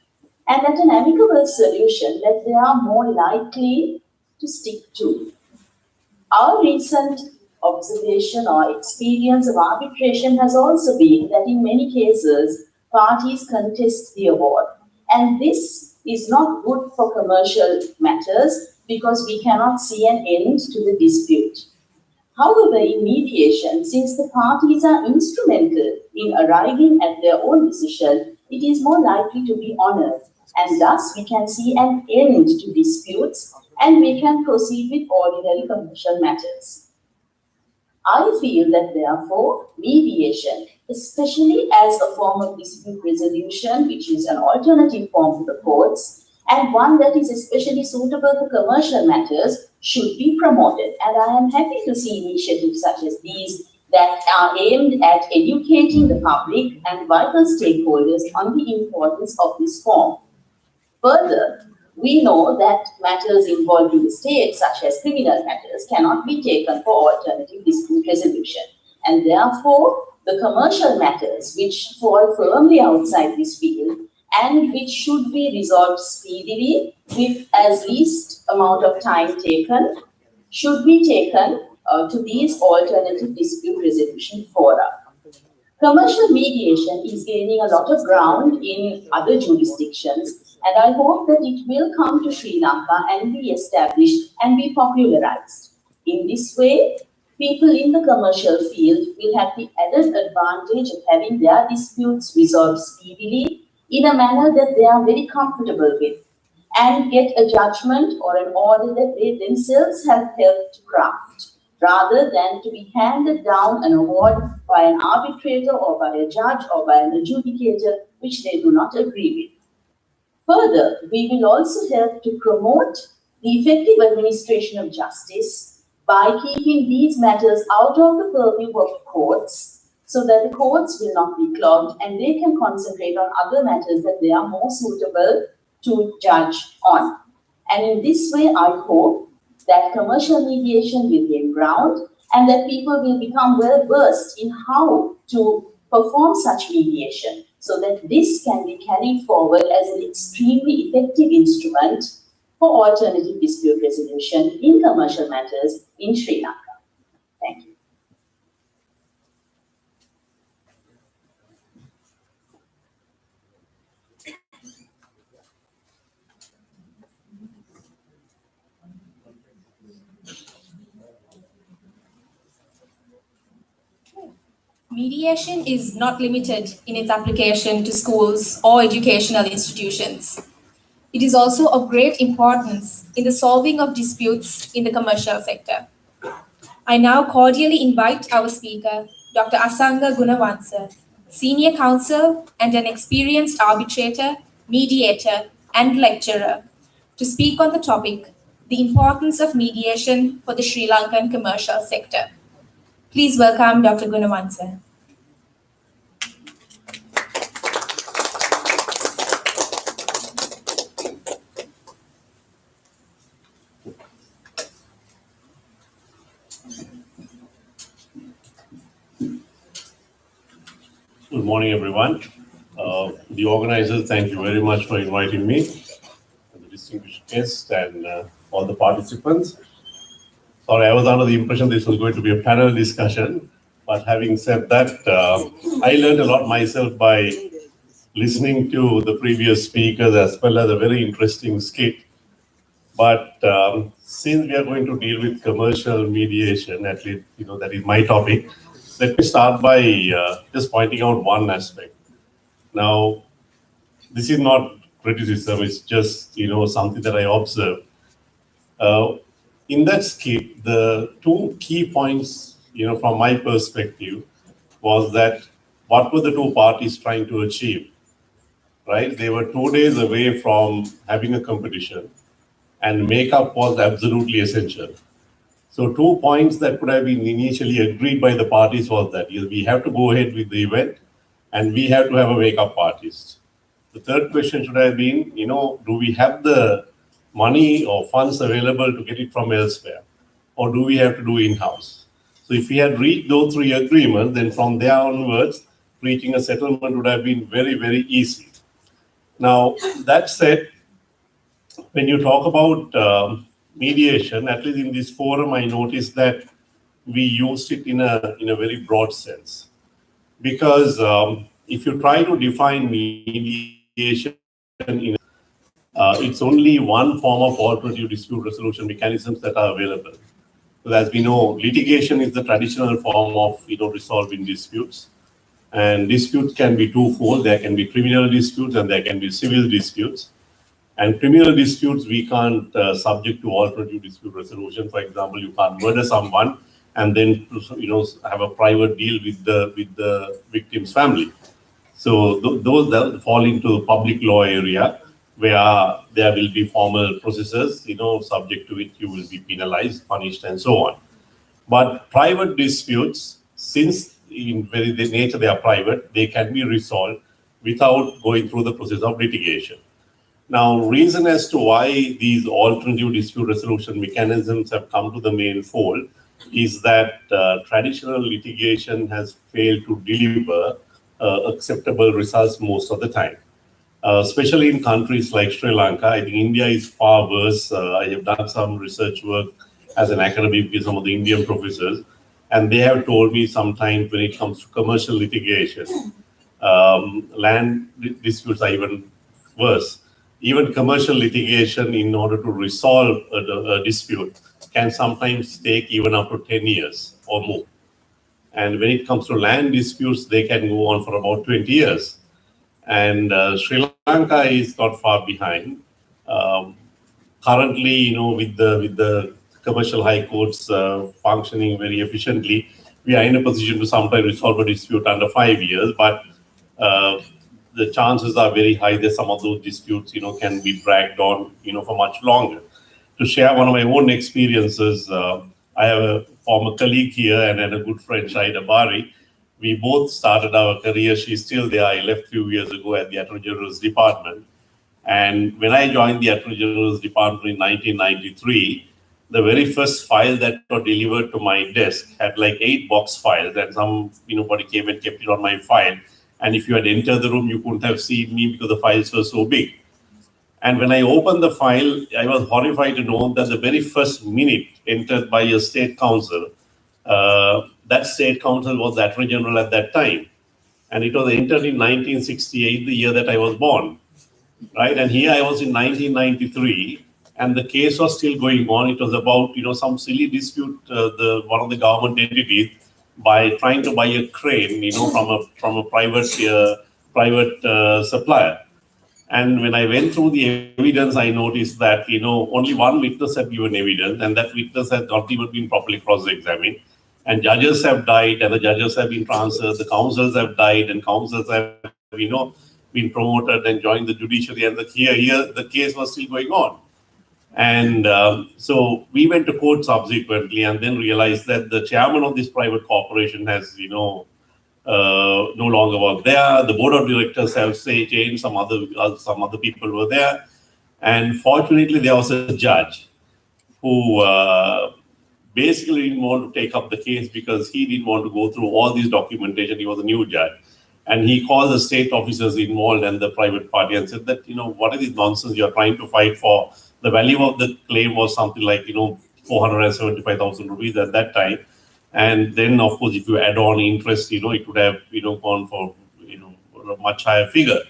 and at an amicable solution that they are more likely to stick to. Our recent observation or experience of arbitration has also been that in many cases, parties contest the award. And this is not good for commercial matters because we cannot see an end to the dispute. However, in mediation, since the parties are instrumental in arriving at their own decision, it is more likely to be honored. And thus, we can see an end to disputes and we can proceed with ordinary commercial matters. I feel that therefore, mediation, especially as a form of dispute resolution, which is an alternative form to the courts, and one that is especially suitable for commercial matters, should be promoted. And I am happy to see initiatives such as these that are aimed at educating the public and vital stakeholders on the importance of this form. Further, we know that matters involving the state, such as criminal matters, cannot be taken for alternative dispute resolution. And therefore, the commercial matters which fall firmly outside this field and which should be resolved speedily with as least amount of time taken should be taken to these alternative dispute resolution fora. Commercial mediation is gaining a lot of ground in other jurisdictions, and I hope that it will come to Sri Lanka and be established and be popularized. In this way, people in the commercial field will have the added advantage of having their disputes resolved speedily in a manner that they are very comfortable with and get a judgment or an order that they themselves have helped to craft. rather than to be handed down an award by an arbitrator or by a judge or by an adjudicator which they do not agree with. Further, we will also help to promote the effective administration of justice by keeping these matters out of the purview of courts so that the courts will not be clogged and they can concentrate on other matters that they are more suitable to judge on. And in this way, I hope that commercial mediation will gain ground and that people will become well versed in how to perform such mediation so that this can be carried forward as an extremely effective instrument for alternative dispute resolution in commercial matters in Sri Lanka. Thank you. Mediation is not limited in its application to schools or educational institutions. It is also of great importance in the solving of disputes in the commercial sector. I now cordially invite our speaker, Dr. Asanga Gunawansa, Senior Counsel and an experienced arbitrator, mediator, and lecturer, to speak on the topic, the importance of mediation for the Sri Lankan commercial sector. Please welcome Dr. Gunawansa. Good morning, everyone. The organizers, thank you very much for inviting me, and the distinguished guests, and all the participants. Sorry, I was under the impression this was going to be a panel discussion, but having said that, I learned a lot myself by listening to the previous speakers as well as a very interesting skit. But since we are going to deal with commercial mediation, at least that is my topic, let me start by just pointing out one aspect. Now, this is not criticism, it's just something that I observed. In that skit, the two key points, from my perspective, was that what were the two parties trying to achieve, right? They were 2 days away from having a competition, and makeup was absolutely essential. So 2 points that could have been initially agreed by the parties was that we have to go ahead with the event and we have to have a makeup artist. The third question should have been, do we have the money or funds available to get it from elsewhere? Or do we have to do in-house? So if we had reached those three agreements, then from there onwards, reaching a settlement would have been very, very easy. Now, that said, when you talk about mediation, at least in this forum, I noticed that we used it in a very broad sense. Because if you try to define mediation, it's only one form of alternative dispute resolution mechanisms that are available. Because as we know, litigation is the traditional form of resolving disputes. And disputes can be twofold. There can be criminal disputes and there can be civil disputes. And criminal disputes, we can't subject to alternative dispute resolution. For example, you can't murder someone and then have a private deal with the victim's family. So those that fall into the public law area where there will be formal processes, subject to which you will be penalized, punished, and so on. But private disputes, since in very nature they are private, they can be resolved without going through the process of litigation. Now, reason as to why these alternative dispute resolution mechanisms have come to the main fold is that traditional litigation has failed to deliver acceptable results most of the time. Especially in countries like Sri Lanka, I think India is far worse. I have done some research work as an academic with some of the Indian professors, and they have told me sometimes when it comes to commercial litigation, land disputes are even worse. Even commercial litigation, in order to resolve a dispute, can sometimes take even up to 10 years or more. And when it comes to land disputes, they can go on for about 20 years. And Sri Lanka is not far behind. Currently, with the commercial high courts functioning very efficiently, we are in a position to sometimes resolve a dispute under 5 years, but the chances are very high that some of those disputes, can be dragged on, for much longer. To share one of my own experiences, I have a former colleague here and a good friend, Shahida Bari. We both started our career. She's still there. I left a few years ago at the Attorney General's Department. And when I joined the Attorney General's Department in 1993, the very first file that got delivered to my desk had like 8 box files, and somebody came and kept it on my file. And if you had entered the room, you couldn't have seen me because the files were so big. And when I opened the file, I was horrified to know that the very first minute entered by a state counsel, that state counsel was the Attorney General at that time. And it was entered in 1968, the year that I was born. Right? And here I was in 1993, and the case was still going on. It was about, some silly dispute, one of the government entities by trying to buy a crane, from a private supplier. And when I went through the evidence, I noticed that, only one witness had given evidence, and that witness had not even been properly cross-examined. And judges have died, and the judges have been transferred, the counsels have died, and counsels have, been promoted and joined the judiciary, and here the case was still going on. And so we went to court subsequently and then realized that the chairman of this private corporation has, no longer work there. The board of directors have changed, some other people were there. And fortunately, there was a judge who basically didn't want to take up the case because he didn't want to go through all this documentation. He was a new judge. And he called the state officers involved and the private party and said that, what is this nonsense you're trying to fight for? The value of the claim was something like, 475,000 rupees at that time. And then, of course, if you add on interest, it would have, gone for, a much higher figure.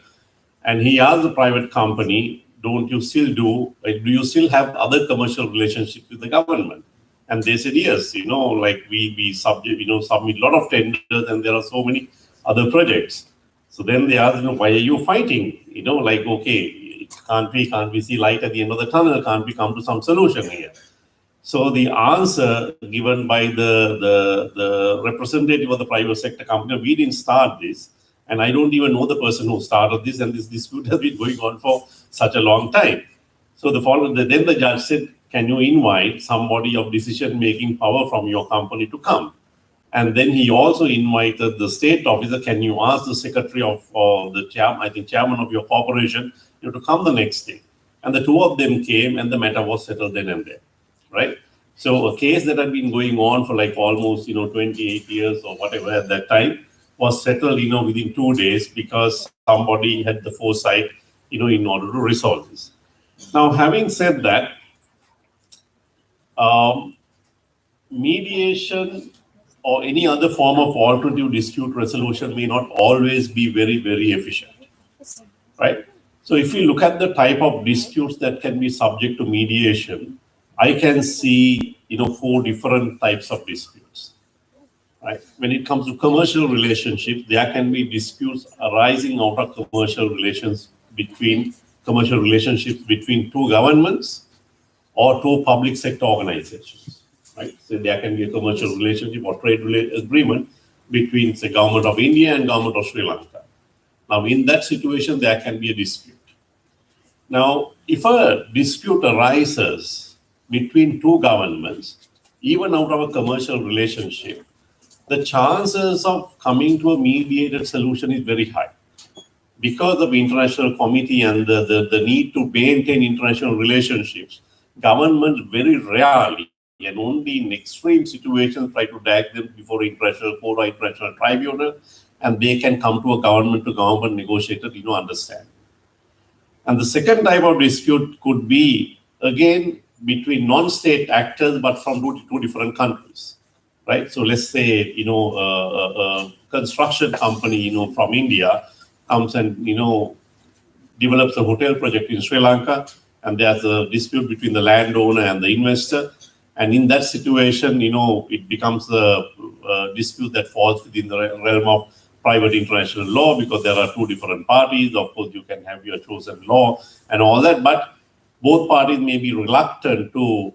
And he asked the private company, do you still have other commercial relationships with the government? And they said, yes, we submit a lot of tenders and there are so many other projects. So then they asked, why are you fighting? Okay, can't we see light at the end of the tunnel? Can't we come to some solution here? So the answer given by the representative of the private sector company, we didn't start this, and I don't even know the person who started this, and this dispute has been going on for such a long time. So then the judge said, can you invite somebody of decision-making power from your company to come? And then he also invited the state officer, can you ask the secretary of chairman of your corporation, to come the next day? And the two of them came and the matter was settled then and there, right? So a case that had been going on for like almost, 28 years or whatever at that time was settled, within 2 days because somebody had the foresight, in order to resolve this. Now, having said that, mediation or any other form of alternative dispute resolution may not always be very, very efficient, right? So if you look at the type of disputes that can be subject to mediation, I can see, 4 different types of disputes, right? When it comes to commercial relationships, there can be disputes arising out of commercial relationships between 2 governments or 2 public sector organizations, right? So there can be a commercial relationship or trade agreement between the government of India and government of Sri Lanka. Now, in that situation, there can be a dispute. Now, if a dispute arises between 2 governments, even out of a commercial relationship, the chances of coming to a mediated solution is very high. Because of international committee and the need to maintain international relationships, governments very rarely and only in extreme situations try to drag them before international court or international tribunal, and they can come to a government-to-government negotiated, understand. And the second type of dispute could be, again, between non-state actors, but from 2 different countries, right? So let's say, a construction company, from India comes and, develops a hotel project in Sri Lanka, and there's a dispute between the landowner and the investor. And in that situation, it becomes a dispute that falls within the realm of private international law because there are 2 different parties. Of course, you can have your chosen law and all that. But both parties may be reluctant to,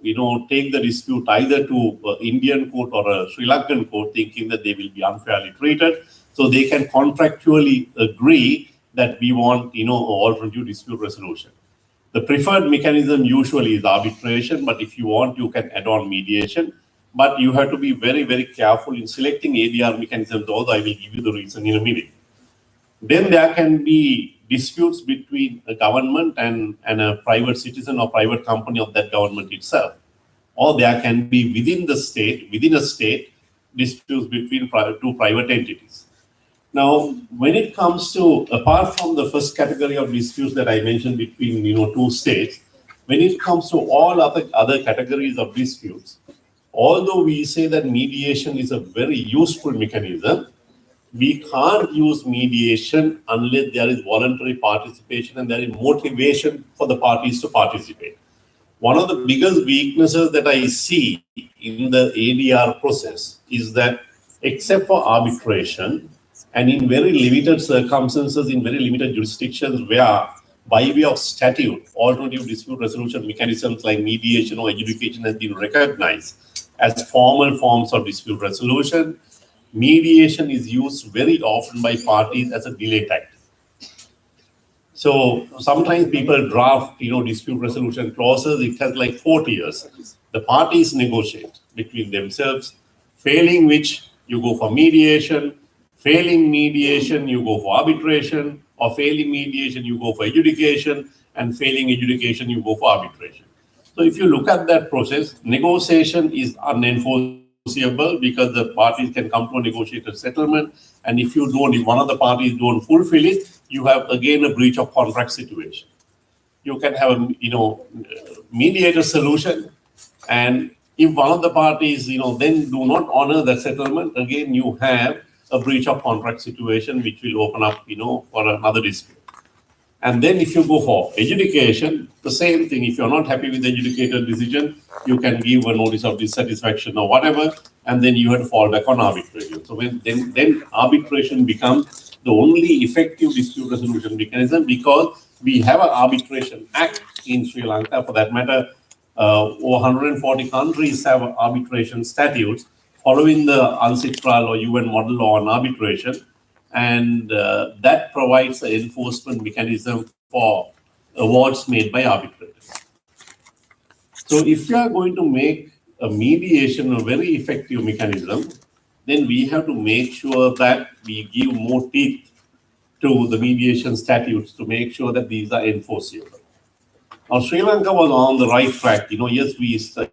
take the dispute either to Indian court or a Sri Lankan court, thinking that they will be unfairly treated. So they can contractually agree that we want, alternative dispute resolution. The preferred mechanism usually is arbitration, but if you want, you can add on mediation. But you have to be very, very careful in selecting ADR mechanisms, although I will give you the reason in a minute. Then there can be disputes between a government and a private citizen or private company of that government itself. Or there can be within a state, disputes between two private entities. Now, when it comes to, apart from the first category of disputes that I mentioned between, two states, when it comes to all other categories of disputes, although we say that mediation is a very useful mechanism, we can't use mediation unless there is voluntary participation and there is motivation for the parties to participate. One of the biggest weaknesses that I see in the ADR process is that, except for arbitration, and in very limited circumstances, in very limited jurisdictions where, by way of statute, alternative dispute resolution mechanisms like mediation or adjudication has been recognized as formal forms of dispute resolution, mediation is used very often by parties as a delay tactic. So sometimes people draft, dispute resolution clauses. It has like 40 years. The parties negotiate between themselves, failing which you go for mediation, failing mediation, you go for arbitration, or failing mediation, you go for adjudication, and failing adjudication, you go for arbitration. So if you look at that process, negotiation is unenforceable because the parties can come to a negotiated settlement. And if one of the parties don't fulfill it, you have again a breach of contract situation. You can have a, mediated solution. And if one of the parties, then do not honor the settlement, again, you have a breach of contract situation, which will open up, for another dispute. And then if you go for adjudication, the same thing. If you're not happy with the adjudicated decision, you can give a notice of dissatisfaction or whatever, and then you have to fall back on arbitration. So then arbitration becomes the only effective dispute resolution mechanism, because we have an arbitration act in Sri Lanka. For that matter, over 140 countries have arbitration statutes following the UNCITRAL or UN model law on arbitration. And that provides an enforcement mechanism for awards made by arbitrators. So if you are going to make a mediation a very effective mechanism, then we have to make sure that we give more teeth to the mediation statutes to make sure that these are enforceable. Now, Sri Lanka was on the right track. Yes, I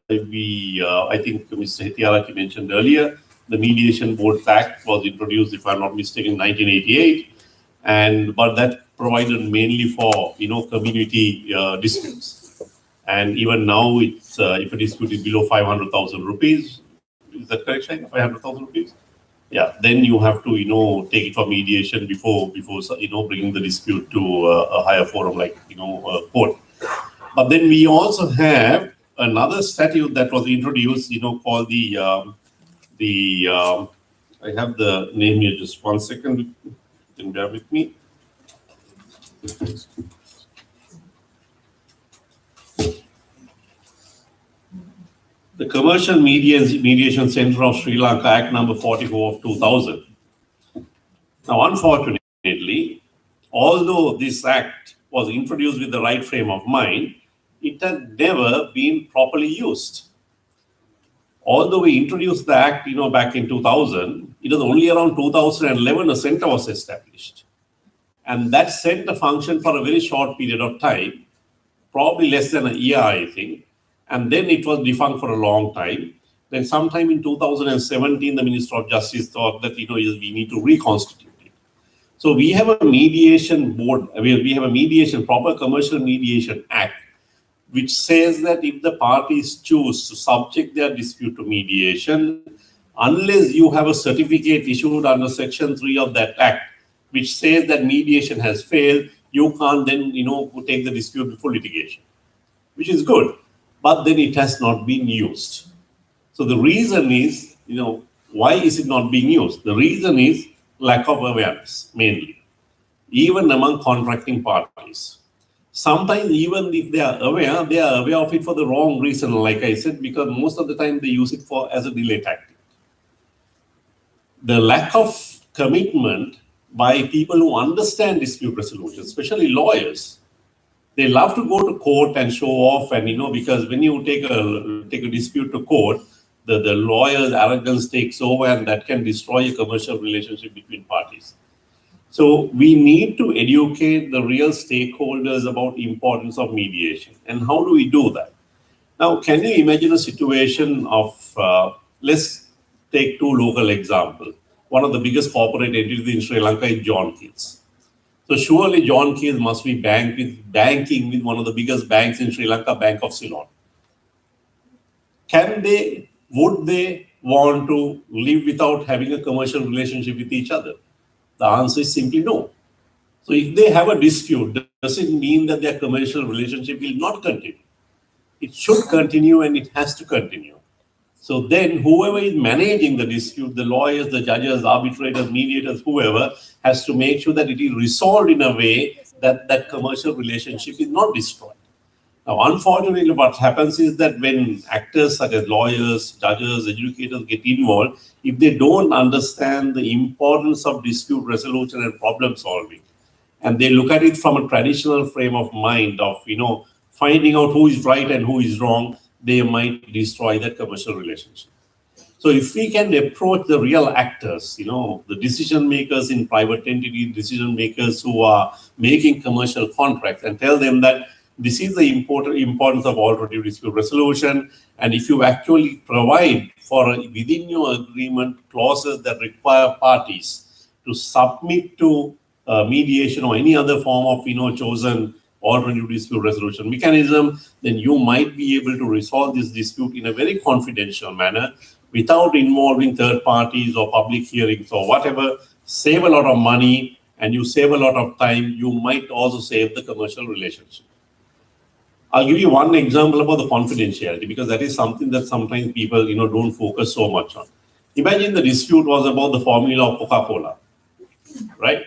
think Mr. Hetiaraki mentioned earlier, the Mediation Board Act was introduced, if I'm not mistaken, in 1988, but that provided mainly for community disputes. And even now, it's if a dispute is below 500,000 rupees, is that correct, Shaina? 500,000 rupees? Yeah, then you have to take it for mediation before bringing the dispute to a higher forum like court. But then we also have another statute that was introduced, called I have the name here, just 1 second, you can bear with me. The Commercial Mediation Center of Sri Lanka, Act number 44 of 2000. Now, unfortunately, although this act was introduced with the right frame of mind, it had never been properly used. Although we introduced the act, back in 2000, it was only around 2011 a center was established. And that center functioned for a very short period of time, probably less than a year, I think. And then it was defunct for a long time. Then sometime in 2017, the Minister of Justice thought that, we need to reconstitute it. So we have a mediation board, we have a proper commercial mediation act, which says that if the parties choose to subject their dispute to mediation, unless you have a certificate issued under Section 3 of that act, which says that mediation has failed, you can't then, take the dispute before litigation, which is good. But then it has not been used. So the reason is, why is it not being used? The reason is lack of awareness, mainly, even among contracting parties. Sometimes even if they are aware of it for the wrong reason, like I said, because most of the time they use it for as a delay tactic. The lack of commitment by people who understand dispute resolution, especially lawyers, they love to go to court and show off, and because when you take a dispute to court, the lawyer's arrogance takes over, and that can destroy a commercial relationship between parties. So we need to educate the real stakeholders about the importance of mediation. And how do we do that? Now, can you imagine a situation of, let's take two local examples. One of the biggest corporate entities in Sri Lanka is John Keys. So surely John Keys must be banking with one of the biggest banks in Sri Lanka, Bank of Ceylon. Would they want to live without having a commercial relationship with each other? The answer is simply no. So if they have a dispute, does it mean that their commercial relationship will not continue? It should continue, and it has to continue. So then whoever is managing the dispute, the lawyers, the judges, arbitrators, mediators, whoever, has to make sure that it is resolved in a way that that commercial relationship is not destroyed. Now, unfortunately, what happens is that when actors such as lawyers, judges, educators get involved, if they don't understand the importance of dispute resolution and problem solving, and they look at it from a traditional frame of mind of, finding out who is right and who is wrong, they might destroy that commercial relationship. So if we can approach the real actors, the decision makers in private entities, decision makers who are making commercial contracts, and tell them that this is the importance of alternative dispute resolution. And if you actually provide for within your agreement clauses that require parties to submit to mediation or any other form of chosen alternative dispute resolution mechanism, then you might be able to resolve this dispute in a very confidential manner without involving third parties or public hearings or whatever. Save a lot of money, and you save a lot of time. You might also save the commercial relationship. I'll give you one example about the confidentiality, because that is something that sometimes people don't focus so much on. Imagine the dispute was about the formula of Coca-Cola, right?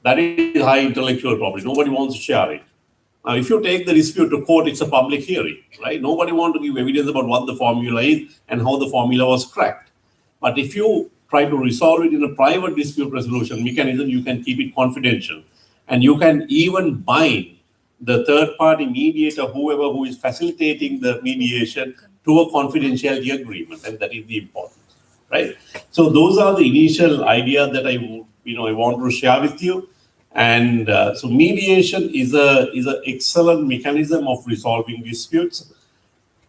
That is high intellectual property. Nobody wants to share it. Now, if you take the dispute to court, it's a public hearing, right? Nobody wants to give evidence about what the formula is and how the formula was cracked. But if you try to resolve it in a private dispute resolution mechanism, you can keep it confidential. And you can even bind the third-party mediator, whoever who is facilitating the mediation, to a confidentiality agreement, and that is the importance, right? So those are the initial ideas that I want to share with you. And so mediation is an excellent mechanism of resolving disputes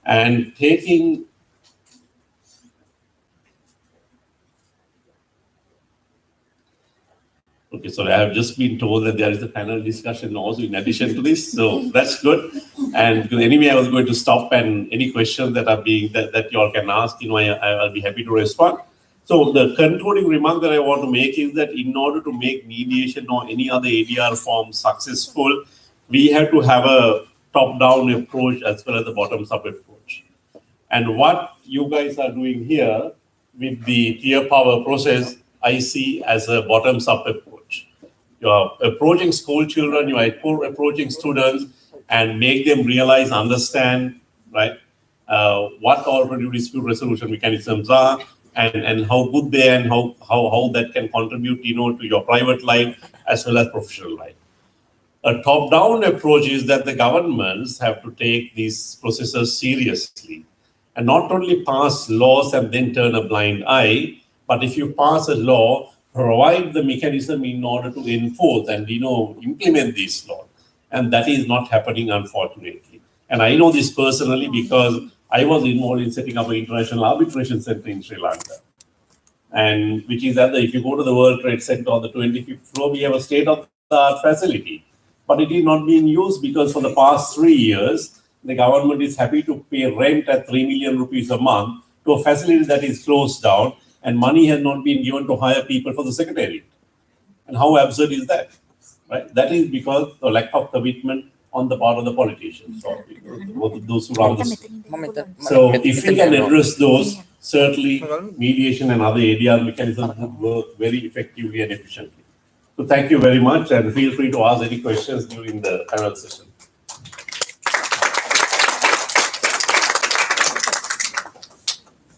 and taking. Okay, so I have just been told that there is a panel discussion also in addition to this, so that's good. And anyway, I was going to stop, and any questions that are that you all can ask, I'll be happy to respond. So the concluding remark that I want to make is that in order to make mediation or any other ADR form successful, we have to have a top-down approach as well as a bottom-up approach. And what you guys are doing here with the tier power process, I see as a bottom-up approach. You are approaching school children, you are approaching students, and make them realize, understand, right, what alternative dispute resolution mechanisms are, and how good they are, and how that can contribute, to your private life as well as professional life. A top-down approach is that the governments have to take these processes seriously and not only pass laws and then turn a blind eye, but if you pass a law, provide the mechanism in order to enforce and implement these laws. And that is not happening, unfortunately. And I know this personally because I was involved in setting up an international arbitration center in Sri Lanka. And which is that if you go to the World Trade Center on the 25th floor, we have a state-of-the-art facility. But it is not being used because for the past 3 years, the government is happy to pay rent at 3 million rupees a month to a facility that is closed down, and money has not been given to hire people for the secretariat. And how absurd is that? Right? That is because of lack of commitment on the part of the politicians, or those who run this. So if we can address those, certainly mediation and other ADR mechanisms would work very effectively and efficiently. So thank you very much, and feel free to ask any questions during the panel session.